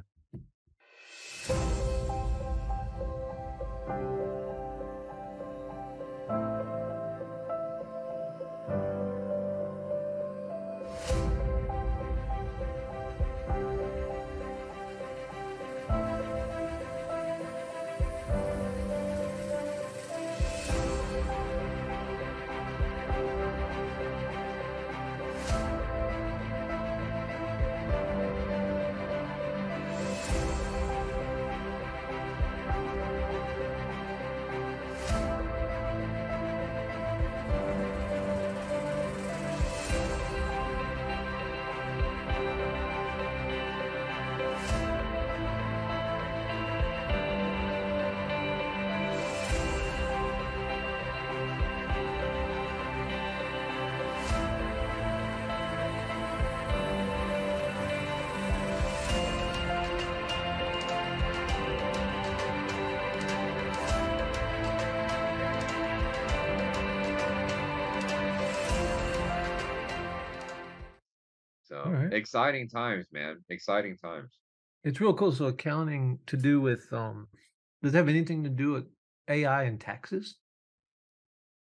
All So right. exciting times, man. Exciting times. It's real cool. So accounting to do with does it have anything to do with AI and taxes?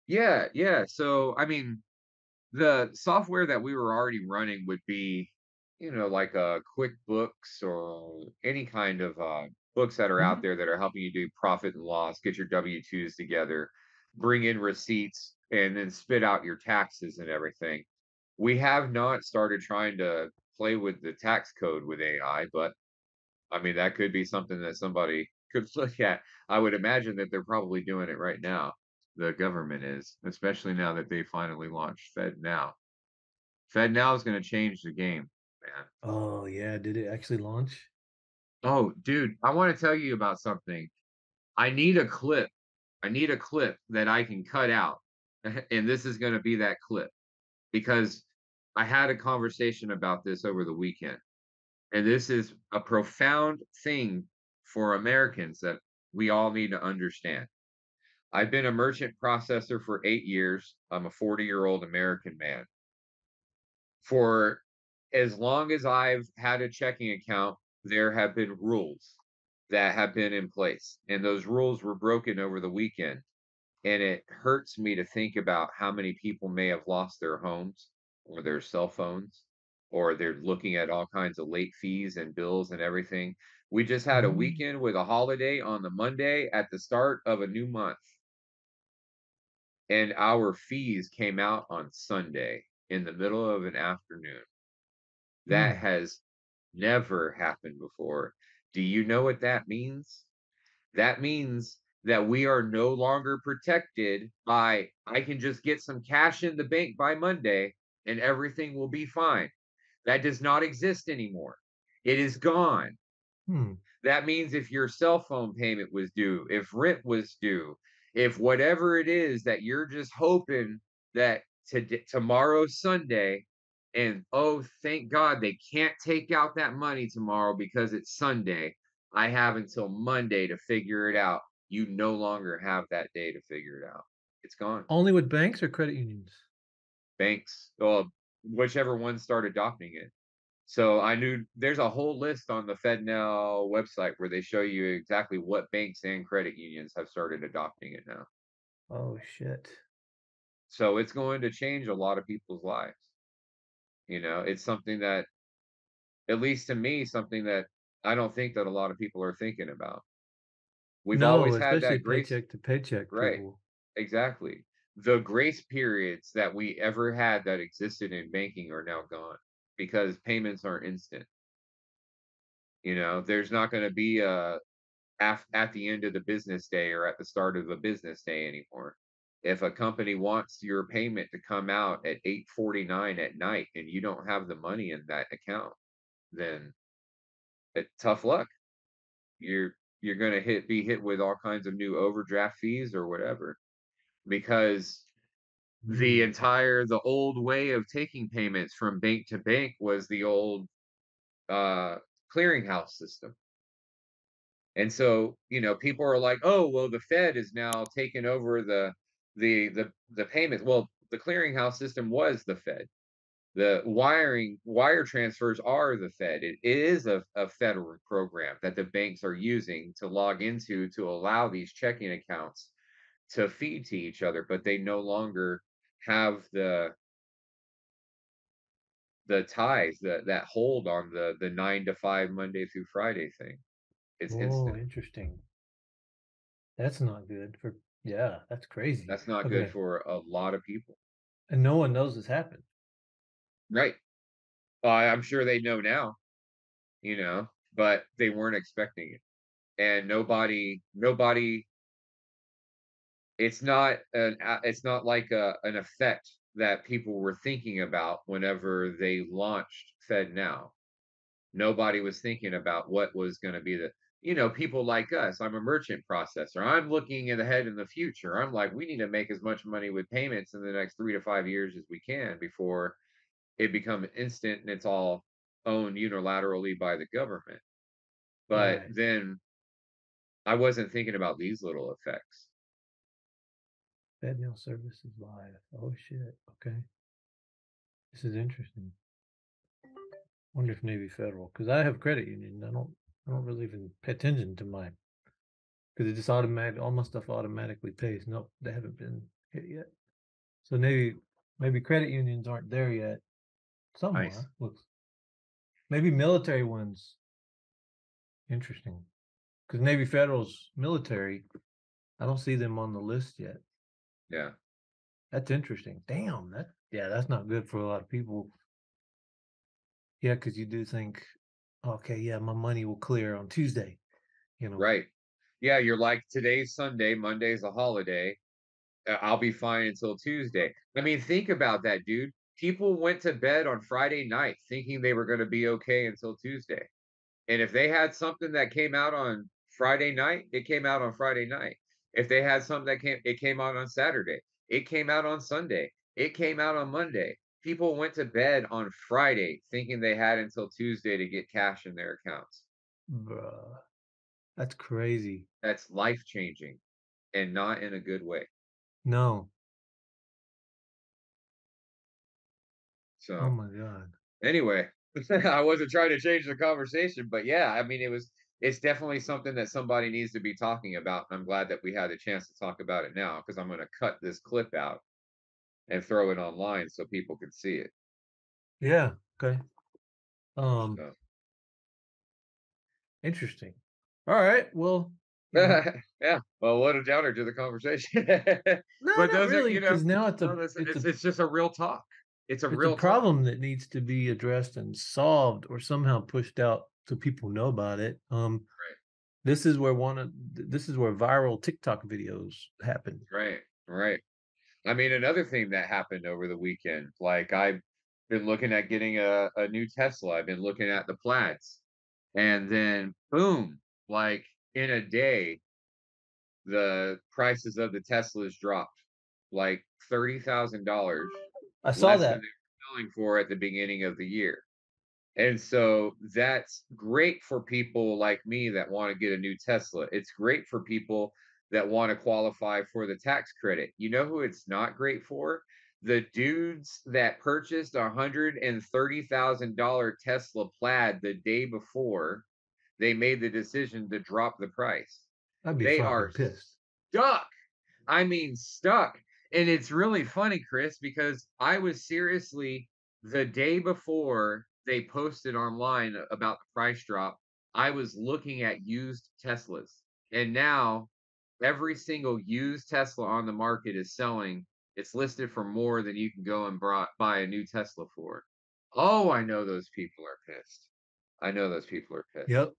Yeah, yeah. So I mean, the software that we were already running would be, like QuickBooks or any kind of books that are out Mhm. there that are helping you do profit and loss, get your W-2s together, bring in receipts, and then spit out your taxes and everything. We have not started trying to play with the tax code with AI, but I mean, that could be something that somebody could look at. I would imagine that they're probably doing it right now. The government is, especially now that they finally launched Fed Now. Fed Now is going to change the game, man. Oh yeah, did it actually launch? Oh, dude, I want to tell you about something. I need a clip. I need a clip that I can cut out. And this is going to be that clip, because I had a conversation about this over the weekend. And this is a profound thing for Americans that we all need to understand. I've been a merchant processor for 8 years. I'm a 40-year-old American man. For as long as I've had a checking account, there have been rules that have been in place, and those rules were broken over the weekend. And it hurts me to think about how many people may have lost their homes or their cell phones, or they're looking at all kinds of late fees and bills and everything. We just had a Mm. weekend with a holiday on the Monday at the start of a new month, and our fees came out on Sunday in the middle of an afternoon. That Mm. has never happened before. Do you know what that means? That means that we are no longer protected by, I can just get some cash in the bank by Monday and everything will be fine. That does not exist anymore. It is gone. Hmm. That means if your cell phone payment was due, if rent was due, if whatever it is that you're just hoping that tomorrow's Sunday, and oh, thank God they can't take out that money tomorrow because it's Sunday. I have until Monday to figure it out. You no longer have that day to figure it out. It's gone. Only with banks or credit unions? Banks, well, whichever one start adopting it. So I knew there's a whole list on the FedNow website where they show you exactly what banks and credit unions have started adopting it now. Oh, shit. So it's going to change a lot of people's lives. It's something that, at least to me, something that I don't think that a lot of people are thinking about. We've No, always had especially that grace. paycheck to paycheck Right, people. exactly. The grace periods that we ever had that existed in banking are now gone because payments are instant. There's not going to be a at the end of the business day or at the start of a business day anymore. If a company wants your payment to come out at 8:49 at night and you don't have the money in that account, then tough luck. You're going to be hit with all kinds of new overdraft fees or whatever, because Mm. the old way of taking payments from bank to bank was the old uh clearinghouse system. And so, people are like, "Oh, well, the Fed is now taking over the payments." Well, the clearinghouse system was the Fed. The wire transfers are the Fed. It is a federal program that the banks are using to log into to allow these checking accounts to feed to each other, but they no longer have the ties that hold on the 9 to 5 Monday through Friday thing. It's Oh, instant. interesting. That's not good for yeah, that's crazy. That's not good Okay, for a lot of people. and no one knows this happened. Right. I'm sure they know now, but they weren't expecting it. And nobody it's not like an effect that people were thinking about whenever they launched FedNow. Nobody was thinking about what was going to be people like us. I'm a merchant processor. I'm looking ahead in the future. I'm like, we need to make as much money with payments in the next 3 to 5 years as we can before it becomes instant and it's all owned unilaterally by the government. But Right. then I wasn't thinking about these little effects. FedNow services live. Oh shit. Okay. This is interesting. Wonder if Navy Federal, because I have credit union. I don't really even pay attention to mine because it just automatic all my stuff automatically pays. Nope, they haven't been hit yet. So maybe credit unions aren't there yet. Some Nice. are. Looks maybe military ones. Interesting. Because Navy Federal's military. I don't see them on the list yet. Yeah. That's interesting. Damn, that's not good for a lot of people. Yeah, because you do think, okay, yeah, my money will clear on Tuesday, you know. Right. Yeah. You're like, today's Sunday, Monday's a holiday. I'll be fine until Tuesday. I mean, think about that, dude. People went to bed on Friday night thinking they were going to be okay until Tuesday. And if they had something that came out on Friday night, it came out on Friday night. If they had something it came out on Saturday. It came out on Sunday. It came out on Monday. People went to bed on Friday thinking they had until Tuesday to get cash in their accounts. Bruh, that's crazy. That's life changing and not in a good way. No. Oh So my god. anyway, I wasn't trying to change the conversation, but yeah, I mean, it's definitely something that somebody needs to be talking about. And I'm glad that we had a chance to talk about it now because I'm going to cut this clip out and throw it online so people can see it. Yeah, okay. Um, So interesting. Alright, well, yeah, well, what a downer to the conversation. no, But not those are, really, because now no, that's it's a it's just a real talk. It's a it's a real talk. problem that needs to be addressed and solved or somehow pushed out so people know about it. This is where viral TikTok videos happen. Right, right. I mean, another thing that happened over the weekend, like I've been looking at getting a new Tesla. I've been looking at the Plaids, and then boom, like in a day, the prices of the Teslas dropped like $30,000 I saw less than that. they were selling for at the beginning of the year. And so that's great for people like me that want to get a new Tesla. It's great for people that want to qualify for the tax credit. You know who it's not great for? The dudes that purchased $130,000 Tesla Plaid the day before they made the decision to drop the price. I'd be They are fucking pissed. stuck. I mean, stuck. And it's really funny, Chris, because I was seriously the day before they posted online about the price drop, I was looking at used Teslas. And now every single used Tesla on the market is selling. It's listed for more than you can go and buy a new Tesla for. Oh, I know those people are pissed. I know those people are pissed. Yep.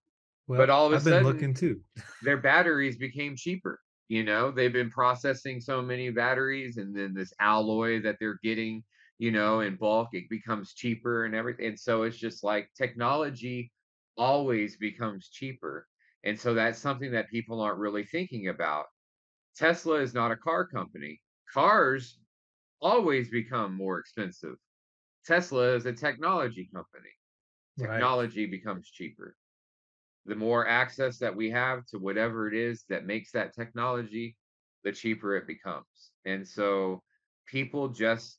But Well, all of a I've been sudden, looking too. their batteries became cheaper. You know, they've been processing so many batteries, and then this alloy that they're getting, in bulk, it becomes cheaper and everything. And so it's just like technology always becomes cheaper. And so that's something that people aren't really thinking about. Tesla is not a car company. Cars always become more expensive. Tesla is a technology company. Right. Technology becomes cheaper. The more access that we have to whatever it is that makes that technology, the cheaper it becomes. And so people just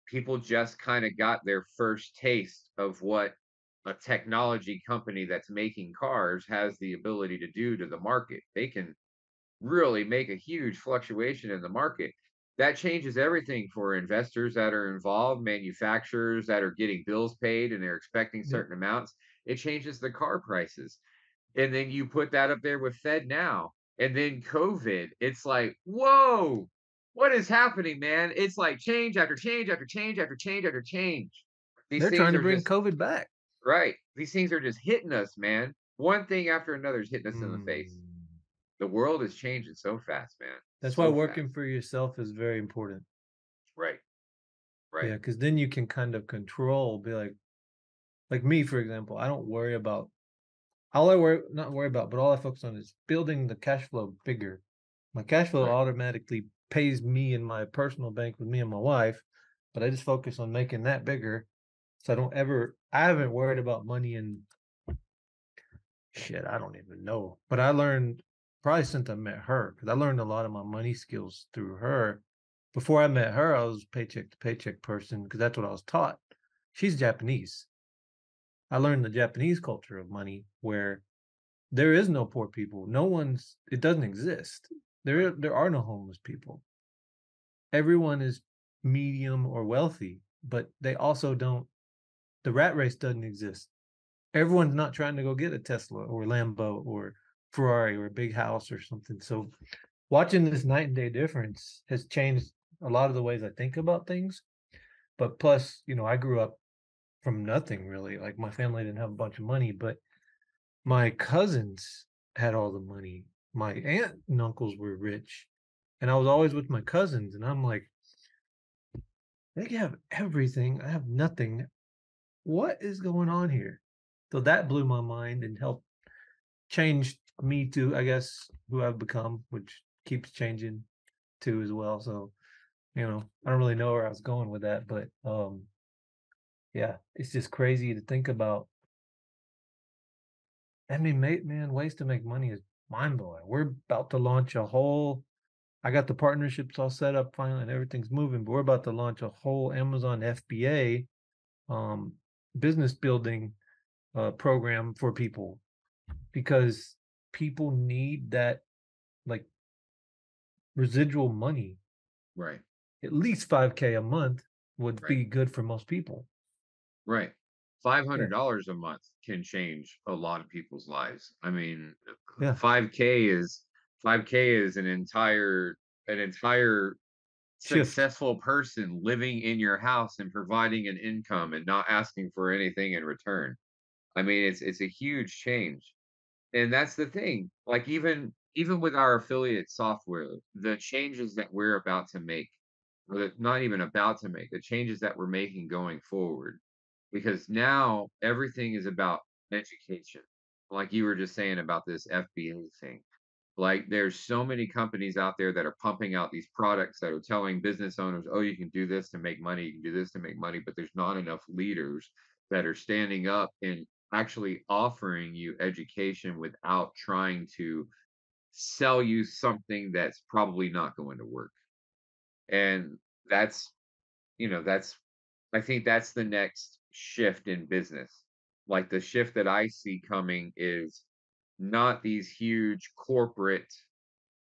people just kind of got their first taste of what a technology company that's making cars has the ability to do to the market. They can really make a huge fluctuation in the market. That changes everything for investors that are involved, manufacturers that are getting bills paid and they're expecting Yep. certain amounts. It changes the car prices. And then you put that up there with Fed now, and then COVID. It's like, whoa, what is happening, man? It's like change after change after change after change after change. These They're things trying to are bring just COVID back. right. These things are just hitting us, man. One thing after another is hitting us in the face. Mm. The world is changing so fast, man. That's why So working fast. for yourself is very important. Right. Yeah, Right. because then you can kind of control, be like me, for example, I don't worry about all I worry not worry about, but all I focus on is building the cash flow bigger. My cash flow Right. automatically pays me in my personal bank with me and my wife, but I just focus on making that bigger. So I haven't worried about money in shit, I don't even know. But I learned probably since I met her, because I learned a lot of my money skills through her. Before I met her, I was paycheck to paycheck person because that's what I was taught. She's Japanese. I learned the Japanese culture of money where there is no poor people. It doesn't exist. Right. There are no homeless people. Everyone is medium or wealthy, but they also don't the rat race doesn't exist. Everyone's not trying to go get a Tesla or Lambo or Ferrari or a big house or something. So watching this night and day difference has changed a lot of the ways I think about things. But plus, I grew up from nothing really. Like my family didn't have a bunch of money, but my cousins had all the money. My aunt and uncles were rich. And I was always with my cousins. And I'm like, they have everything. I have nothing. What is going on here? So that blew my mind and helped change me to, I guess, who I've become, which keeps changing too as well. So, I don't really know where I was going with that, but yeah, it's just crazy to think about. I mean, man, ways to make money is mind blowing. We're about to launch a whole I got the partnerships all set up finally and everything's moving, but we're about to launch a whole Amazon FBA um business building program for people because people need that like residual money. Right. At least 5K a month would Right. be good for most people. Right. Yeah. $500 a month can change a lot of people's lives. I mean, Yeah. 5K is 5K is an entire Shift. successful person living in your house and providing an income and not asking for anything in return. I mean, it's a huge change. And that's the thing. Like even with our affiliate software, the changes that we're about to make, or not even about to make, the changes that we're making going forward, because now everything is about education. Like you were just saying about this FBA thing. Like there's so many companies out there that are pumping out these products that are telling business owners, "Oh, you can do this to make money, you can do this to make money," but there's not enough leaders that are standing up and actually offering you education without trying to sell you something that's probably not going to work. And that's, that's I think that's the next shift in business. Like the shift that I see coming is not these huge corporate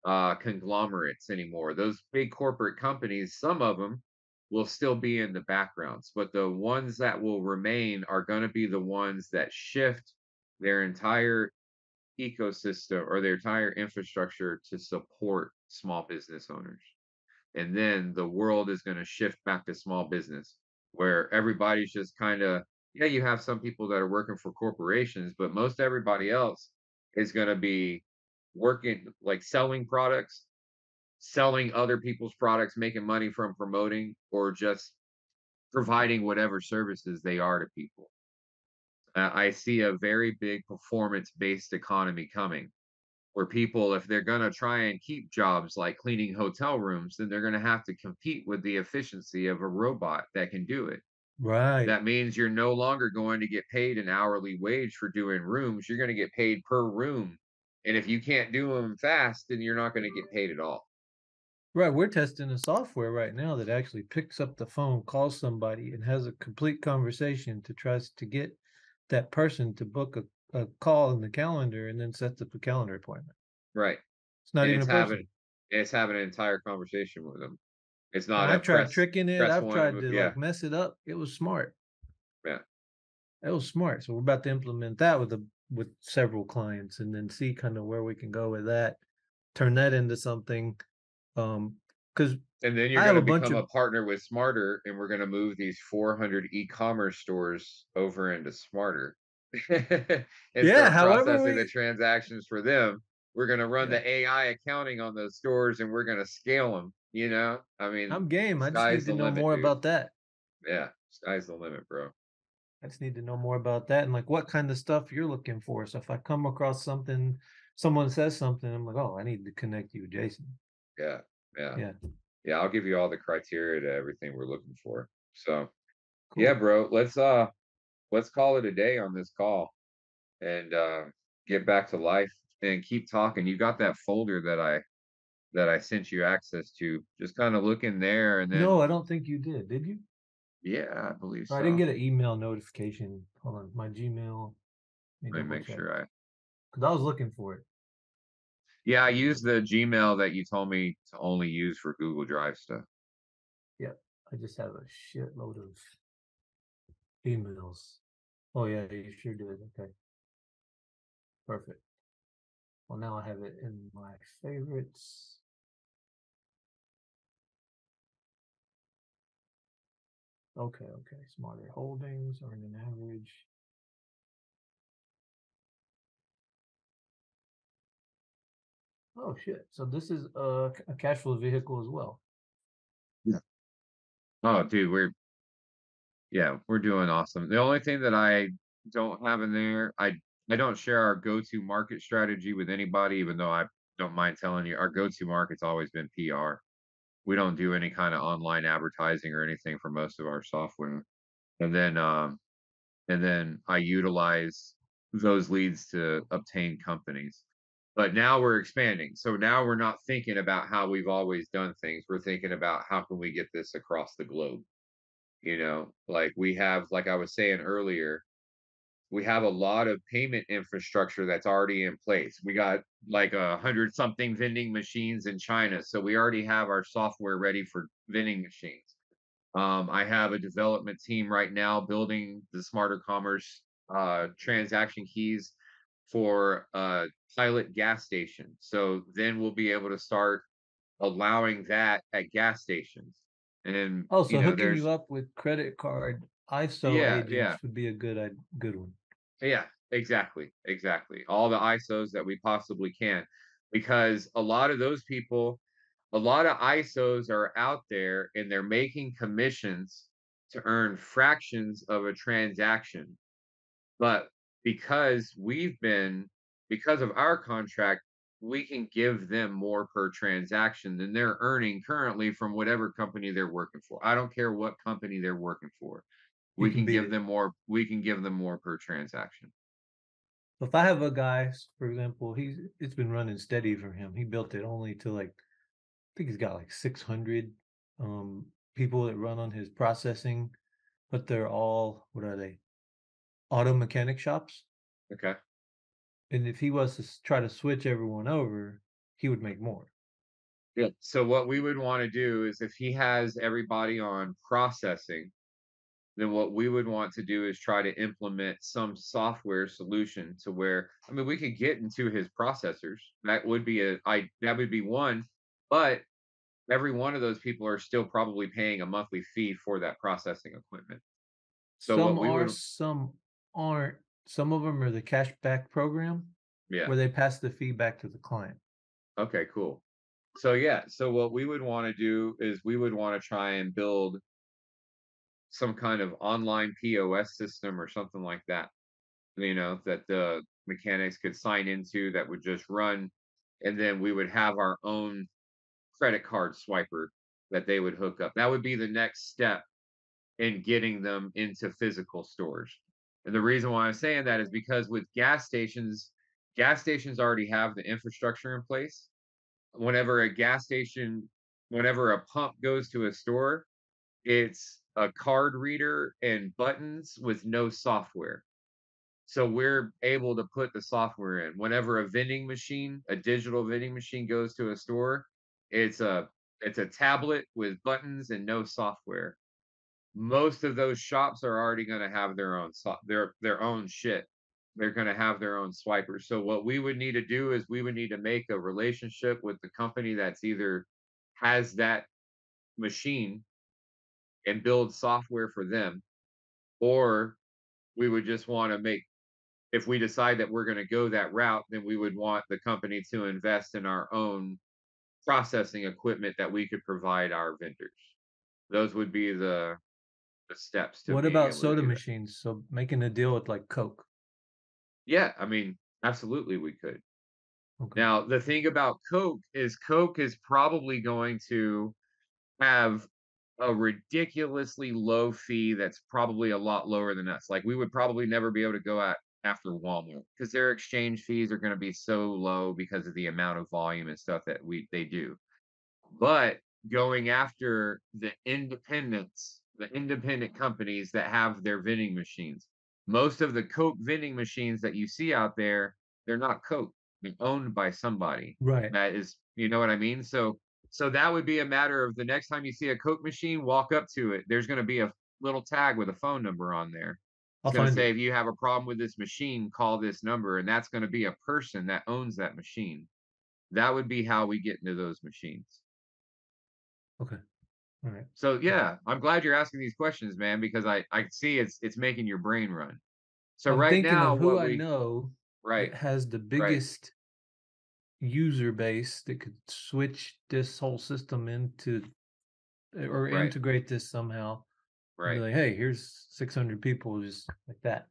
conglomerates anymore. Those big corporate companies, some of them will still be in the backgrounds, but the ones that will remain are going to be the ones that shift their entire ecosystem or their entire infrastructure to support small business owners. And then the world is going to shift back to small business where everybody's just kind of, yeah, you have some people that are working for corporations, but most everybody else is going to be working like selling products, selling other people's products, making money from promoting, or just providing whatever services they are to people. I see a very big performance based economy coming where people, if they're going to try and keep jobs like cleaning hotel rooms, then they're going to have to compete with the efficiency of a robot that can do it. Right. That means you're no longer going to get paid an hourly wage for doing rooms. You're going to get paid per room. And if you can't do them fast, then you're not going to get paid at all. Right, we're testing a software right now that actually picks up the phone, calls somebody, and has a complete conversation to tries to get that person to book a call in the calendar and then sets up a calendar appointment. Right. It's not And even a it's person. having an entire conversation with them. It's And not a I've tried tricking it. press I've one. tried to Yeah. like mess it up. It was smart. Yeah. It was smart. So we're about to implement that with several clients and then see kind of where we can go with that. Turn that into something. Because And then you're I have gonna a bunch become of a partner with Smarter, and we're gonna move these 400 e-commerce stores over into Smarter. Instead yeah, of however processing the we transactions for them, we're gonna run yeah. the AI accounting on those stores, and we're gonna scale them. I mean, I'm game. I just need sky's to the know limit, more dude. about that. Yeah, sky's the limit, bro. I just need to know more about that and like what kind of stuff you're looking for. So if I come across something, someone says something, I'm like, oh, I need to connect you with Jason. Yeah, yeah, Yeah, yeah. I'll give you all the criteria to everything we're looking for. So, yeah, cool. bro. Let's call it a day on this call. And get back to life and keep talking. You got that folder that I sent you access to. Just kind of look in there and then No, I don't think you did. Did you? yeah, I believe Or I didn't so. get an email notification. Hold on, my Gmail. Let me Let me double make check sure I because I was looking for it. yeah, I use the Gmail that you told me to only use for Google Drive stuff. Yep, I just have a shitload of emails. Oh yeah, you sure did. Okay, perfect. Well, now I have it in my favorites. Okay, okay. Smarter holdings, earn an average. Oh shit. So this is a cash flow vehicle as well. Yeah. Oh, dude, we're doing awesome. The only thing that I don't have in there, I don't share our go-to market strategy with anybody, even though I don't mind telling you our go-to market's always been PR. We don't do any kind of online advertising or anything for most of our software. And then I utilize those leads to obtain companies. But now we're expanding. So now we're not thinking about how we've always done things. We're thinking about how can we get this across the globe. Like we have, like I was saying earlier, we have a lot of payment infrastructure that's already in place. We got like 100 something vending machines in China. So we already have our software ready for vending machines. I have a development team right now building the smarter commerce transaction keys for pilot gas station. So then we'll be able to start allowing that at gas stations. And Oh, so hooking you there's up with credit card ISO yeah, yeah. agents would be a good one. Yeah, exactly, exactly. All the ISOs that we possibly can, because a lot of ISOs are out there and they're making commissions to earn fractions of a transaction. But because because of our contract, we can give them more per transaction than they're earning currently from whatever company they're working for. I don't care what company they're working for. You can beat it. We can give them more per transaction. If I have a guy, for example, it's been running steady for him. He built it only to like I think he's got like 600 people that run on his processing, but they're all what are they? Auto mechanic shops. Okay. And if he was to try to switch everyone over, he would make more. Yeah. So what we would want to do is if he has everybody on processing, then what we would want to do is try to implement some software solution to where I mean we could get into his processors. That would be one, but every one of those people are still probably paying a monthly fee for that processing equipment. So Some what we are, would some aren't. Some of them are the cashback program yeah. where they pass the fee back to the client. Okay, cool. So yeah, so what we would want to do is we would want to try and build some kind of online POS system or something like that, that the mechanics could sign into that would just run. And then we would have our own credit card swiper that they would hook up. That would be the next step in getting them into physical stores. And the reason why I'm saying that is because with gas stations already have the infrastructure in place. Whenever a gas station, whenever a pump goes to a store, it's a card reader and buttons with no software. So we're able to put the software in. Whenever a digital vending machine goes to a store, it's a it's a tablet with buttons and no software. Most of those shops are already going to have their own shit. They're going to have their own swipers. So what we would need to do is we would need to make a relationship with the company that's either has that machine and build software for them, or we would just want to make if we decide that we're going to go that route, then we would want the company to invest in our own processing equipment that we could provide our vendors. Those would be the steps to What being about able to soda do that. machines? So making a deal with like Coke. Yeah, I mean, absolutely we could. Okay. Now, the thing about Coke is probably going to have a ridiculously low fee that's probably a lot lower than us. Like we would probably never be able to go at after Walmart because their exchange fees are going to be so low because of the amount of volume and stuff that they do. But going after the independent companies that have their vending machines. Most of the Coke vending machines that you see out there, they're not Coke. They're owned by somebody. Right. That is, you know what I mean? So that would be a matter of the next time you see a Coke machine, walk up to it. There's going to be a little tag with a phone number on there. I'll It's going to find it. say, if you have a problem with this machine, call this number. And that's going to be a person that owns that machine. That would be how we get into those machines. Okay. All right. So yeah, I'm glad you're asking these questions, man, because I see it's making your brain run. So I'm right thinking now, of who I know right, that has the right, biggest user base that could switch this whole system into or right, integrate this somehow and be right, like, hey, here's 600 people just like that.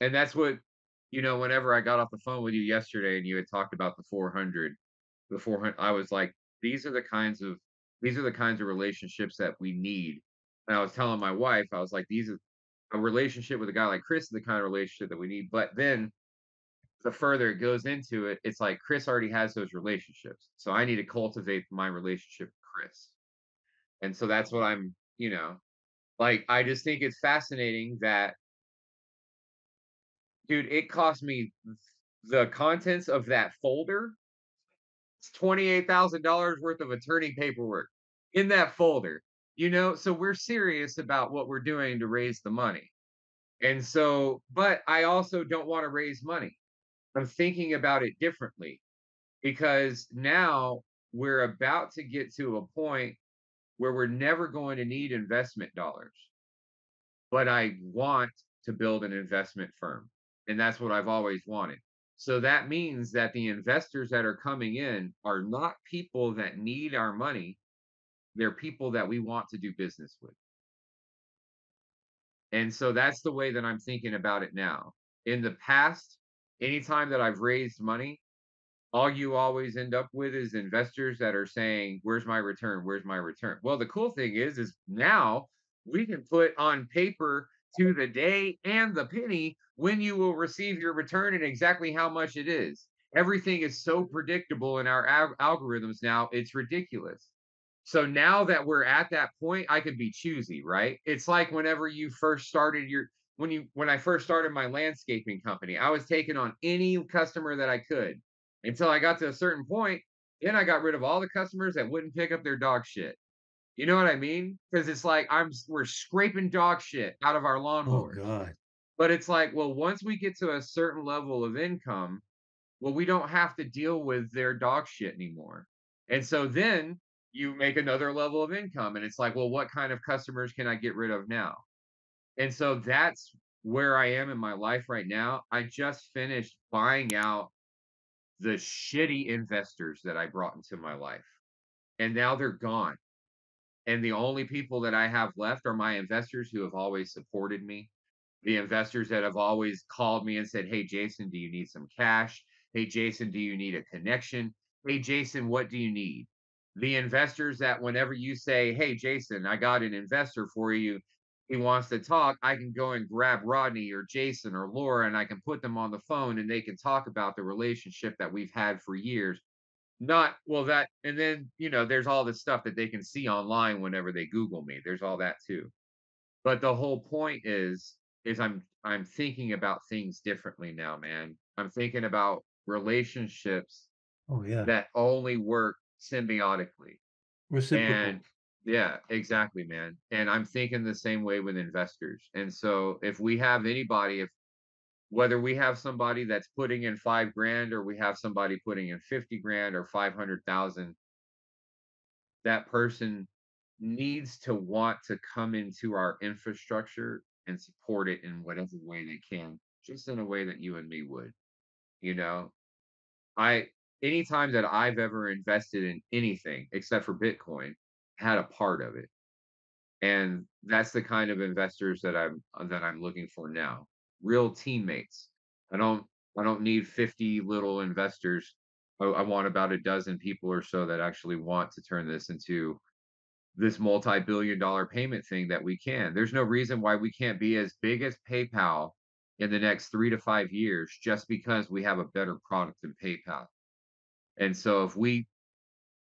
and that's what whenever I got off the phone with you yesterday and you had talked about the 400, I was like, these are the kinds of relationships that we need. And I was telling my wife, I was like, these are a relationship with a guy like Chris is the kind of relationship that we need. But then the further it goes into it, it's like Chris already has those relationships. So I need to cultivate my relationship with Chris. And so that's what like I just think it's fascinating that dude, it cost me the contents of that folder. It's $28,000 worth of attorney paperwork in that folder. So we're serious about what we're doing to raise the money. And so, but I also don't want to raise money. I'm thinking about it differently because now we're about to get to a point where we're never going to need investment dollars. But I want to build an investment firm. And that's what I've always wanted. So that means that the investors that are coming in are not people that need our money. They're people that we want to do business with. And so that's the way that I'm thinking about it now. In the past, anytime that I've raised money, all you always end up with is investors that are saying, "Where's my return? Where's my return?" Well, the cool thing is now we can put on paper to the day and the penny when you will receive your return and exactly how much it is. Everything is so predictable in our algorithms now, it's ridiculous. So now that we're at that point, I can be choosy, right? It's like whenever you first started your when I first started my landscaping company, I was taking on any customer that I could until I got to a certain point. Then I got rid of all the customers that wouldn't pick up their dog shit. You know what I mean? Because it's like we're scraping dog shit out of our Oh lawnmowers. God. But it's like, well, once we get to a certain level of income, well, we don't have to deal with their dog shit anymore. And so then you make another level of income, and it's like, well, what kind of customers can I get rid of now? And so that's where I am in my life right now. I just finished buying out the shitty investors that I brought into my life, and now they're gone. And the only people that I have left are my investors who have always supported me, the investors that have always called me and said, "Hey, Jason, do you need some cash? Hey, Jason, do you need a connection? Hey, Jason, what do you need?" The investors that whenever you say, "Hey, Jason, I got an investor for you. He wants to talk," I can go and grab Rodney or Jason or Laura and I can put them on the phone and they can talk about the relationship that we've had for years. Not well that and then, there's all this stuff that they can see online whenever they Google me. There's all that too. But the whole point is I'm thinking about things differently now, man. I'm thinking about relationships Oh yeah. that only work symbiotically. Reciprocal. And yeah, exactly, man. And I'm thinking the same way with investors. And so if we have anybody, if whether we have somebody that's putting in 5 grand or we have somebody putting in 50 grand or 500,000, that person needs to want to come into our infrastructure and support it in whatever way they can, just in a way that you and me would. You know, I anytime that I've ever invested in anything except for Bitcoin had a part of it. And that's the kind of investors that I'm looking for now. Real teammates. I don't I don't need 50 little investors. I want about a dozen people or so that actually want to turn this into this multi-billion dollar payment thing that we can. There's no reason why we can't be as big as PayPal in the next 3 to 5 years just because we have a better product than PayPal. And so if we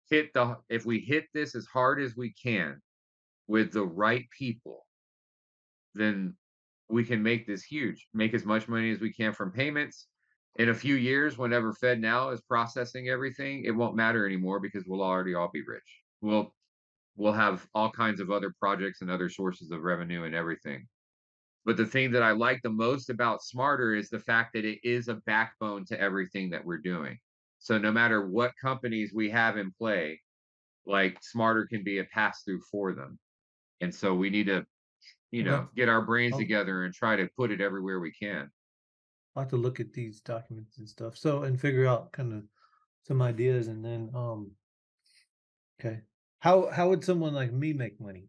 hit this as hard as we can with the right people, then we can make this huge, make as much money as we can from payments. In a few years, whenever FedNow is processing everything, it won't matter anymore because we'll already all be rich. We'll have all kinds of other projects and other sources of revenue and everything. But the thing that I like the most about Smarter is the fact that it is a backbone to everything that we're doing. So no matter what companies we have in play, like Smarter can be a pass through for them. And so we need to, Okay. get our brains I'll together and try to put it everywhere we can. I'll have to look at these documents and stuff. So and figure out kind of some ideas and then okay. How would someone like me make money?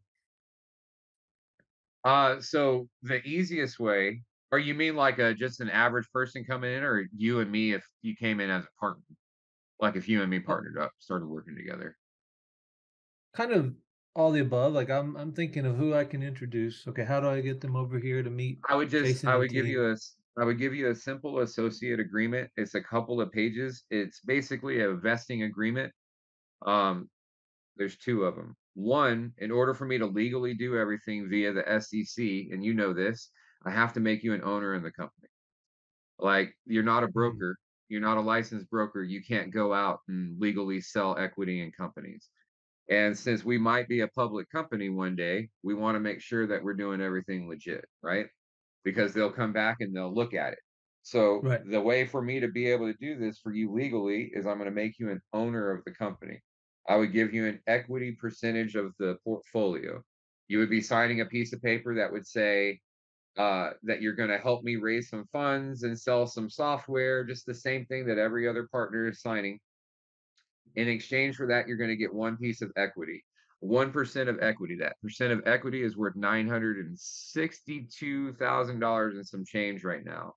So the easiest way, or you mean like just an average person coming in, or you and me if you came in as a partner? Like if you and me Uh, partnered up, started working together. kind of all the above. Like I'm thinking of who I can introduce. Okay, how do I get them over here to meet Jason I and would give team? you I would give you a simple associate agreement. It's a couple of pages. It's basically a vesting agreement. Um, there's 2 of them. One, in order for me to legally do everything via the SEC, and you know this, I have to make you an owner in the company. Like, you're not a Mm, broker, you're not a licensed broker, you can't go out and legally sell equity in companies. And since we might be a public company one day, we wanna make sure that we're doing everything legit, right? Because they'll come back and they'll look at it. So, right. the way for me to be able to do this for you legally is I'm gonna make you an owner of the company. I would give you an equity percentage of the portfolio. You would be signing a piece of paper that would say, that you're gonna help me raise some funds and sell some software, just the same thing that every other partner is signing. In exchange for that, you're going to get one piece of equity, 1% of equity. That percent of equity is worth $962,000 and some change right now.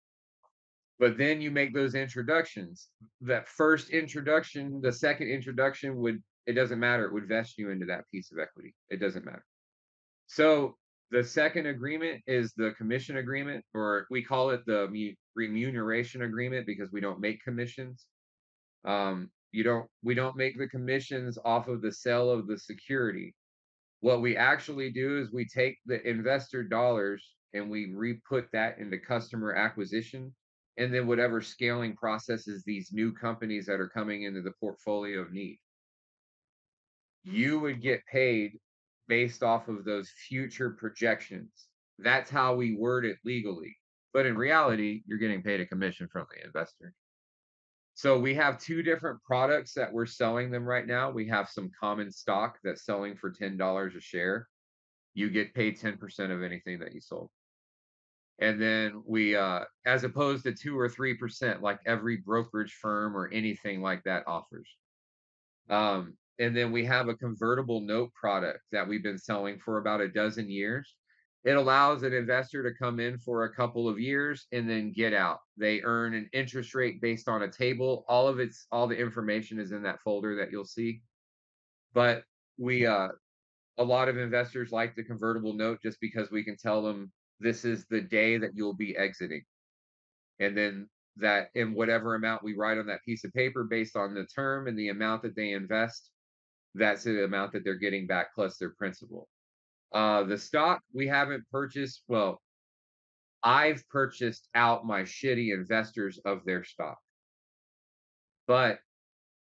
But then you make those introductions. That first introduction, the second introduction it doesn't matter. It would vest you into that piece of equity. It doesn't matter. So The second agreement is the commission agreement, or we call it the remuneration agreement because we don't make commissions. We don't make the commissions off of the sale of the security. What we actually do is we take the investor dollars and we re-put that into customer acquisition, and then whatever scaling processes these new companies that are coming into the portfolio need. You would get paid based off of those future projections. That's how we word it legally. But in reality, you're getting paid a commission from the investor. So we have two different products that we're selling them right now. We have some common stock that's selling for $10 a share. You get paid 10% of anything that you sold. And then we as opposed to 2 or 3% like every brokerage firm or anything like that offers. And then we have a convertible note product that we've been selling for about a dozen years. It allows an investor to come in for a couple of years and then get out. They earn an interest rate based on a table. All the information is in that folder that you'll see. But we a lot of investors like the convertible note just because we can tell them this is the day that you'll be exiting. And then that in whatever amount we write on that piece of paper based on the term and the amount that they invest, that's the amount that they're getting back plus their principal. The stock we haven't purchased. Well, I've purchased out my shitty investors of their stock, but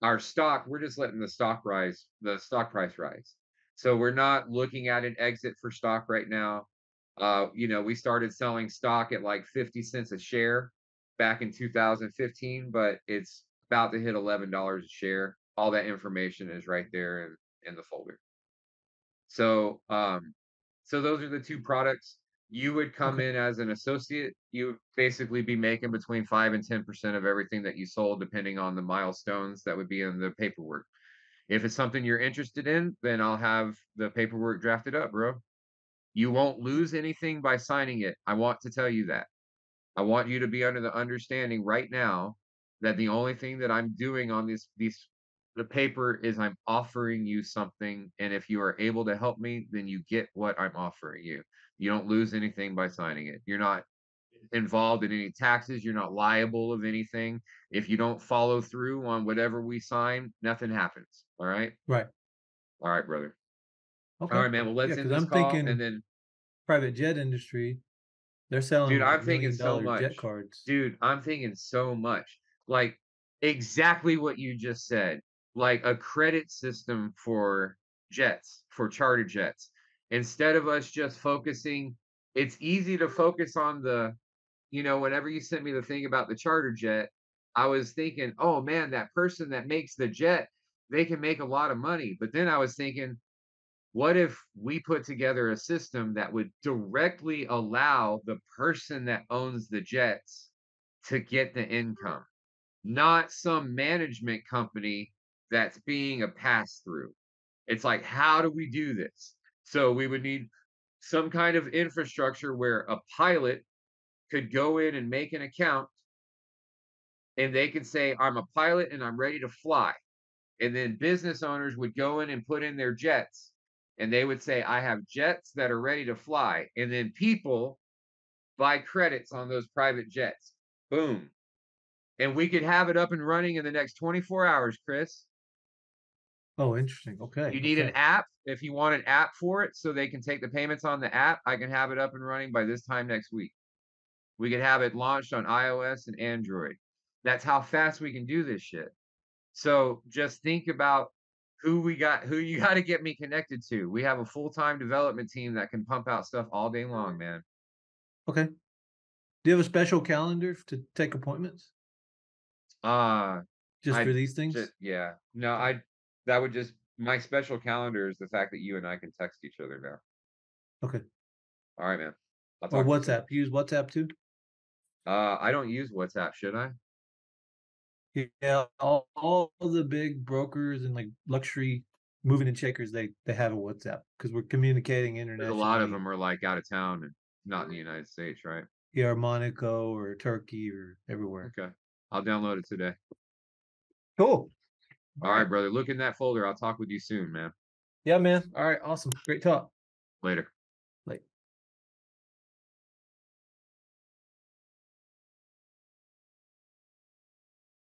our stock, we're just letting the stock price rise. So we're not looking at an exit for stock right now. We started selling stock at like 50 cents a share back in 2015, but it's about to hit $11 a share. All that information is right there in the folder. So those are the two products. You would come Okay. in as an associate. You would basically be making between 5 and 10% of everything that you sold, depending on the milestones that would be in the paperwork. If it's something you're interested in, then I'll have the paperwork drafted up, bro. You won't lose anything by signing it. I want to tell you that. I want you to be under the understanding right now that the only thing that I'm doing on the paper is I'm offering you something, and if you are able to help me, then you get what I'm offering you. You don't lose anything by signing it. You're not involved in any taxes, you're not liable of anything. If you don't follow through on whatever we sign, nothing happens. All right? Right. All right, brother. All Okay. right, man. Well, Yeah, let's because end this I'm call and thinking then private jet industry, they're selling dude, like I'm thinking so $1 million jet much. cards. Dude, I'm thinking so much. Like exactly what you just said. Like a credit system for jets, for charter jets. Instead of us just focusing, it's easy to focus on whenever you sent me the thing about the charter jet, I was thinking, oh man, that person that makes the jet, they can make a lot of money. But then I was thinking, what if we put together a system that would directly allow the person that owns the jets to get the income, not some management company that's being a pass through? It's like, how do we do this? So we would need some kind of infrastructure where a pilot could go in and make an account and they could say, I'm a pilot and I'm ready to fly. And then business owners would go in and put in their jets and they would say, I have jets that are ready to fly. And then people buy credits on those private jets. Boom. And we could have it up and running in the next 24 hours, Chris. Oh, interesting. Okay. You need an Okay. app. If you want an app for it so they can take the payments on the app, I can have it up and running by this time next week. We could have it launched on iOS and Android. That's how fast we can do this shit. So just think about who you got to get me connected to. We have a full-time development team that can pump out stuff all day long, man. Okay. Do you have a special calendar to take appointments Uh just for I these things? just yeah. No, Okay. that would just my special calendar is the fact that you and I can text each other now. Okay. All right, man. I'll Or talk to you soon. WhatsApp. You use WhatsApp too? I don't use WhatsApp, should I? Yeah, all the big brokers and like luxury moving and shakers, they have a WhatsApp because we're communicating Because a lot of internationally. them are like out of town and not in the United States, right? Yeah, or Monaco or Turkey or everywhere. Okay. I'll download it today. Cool. All All right, right. brother. Look in that folder. I'll talk with you soon, man. Yeah, man. All right. Awesome. Great talk. Later.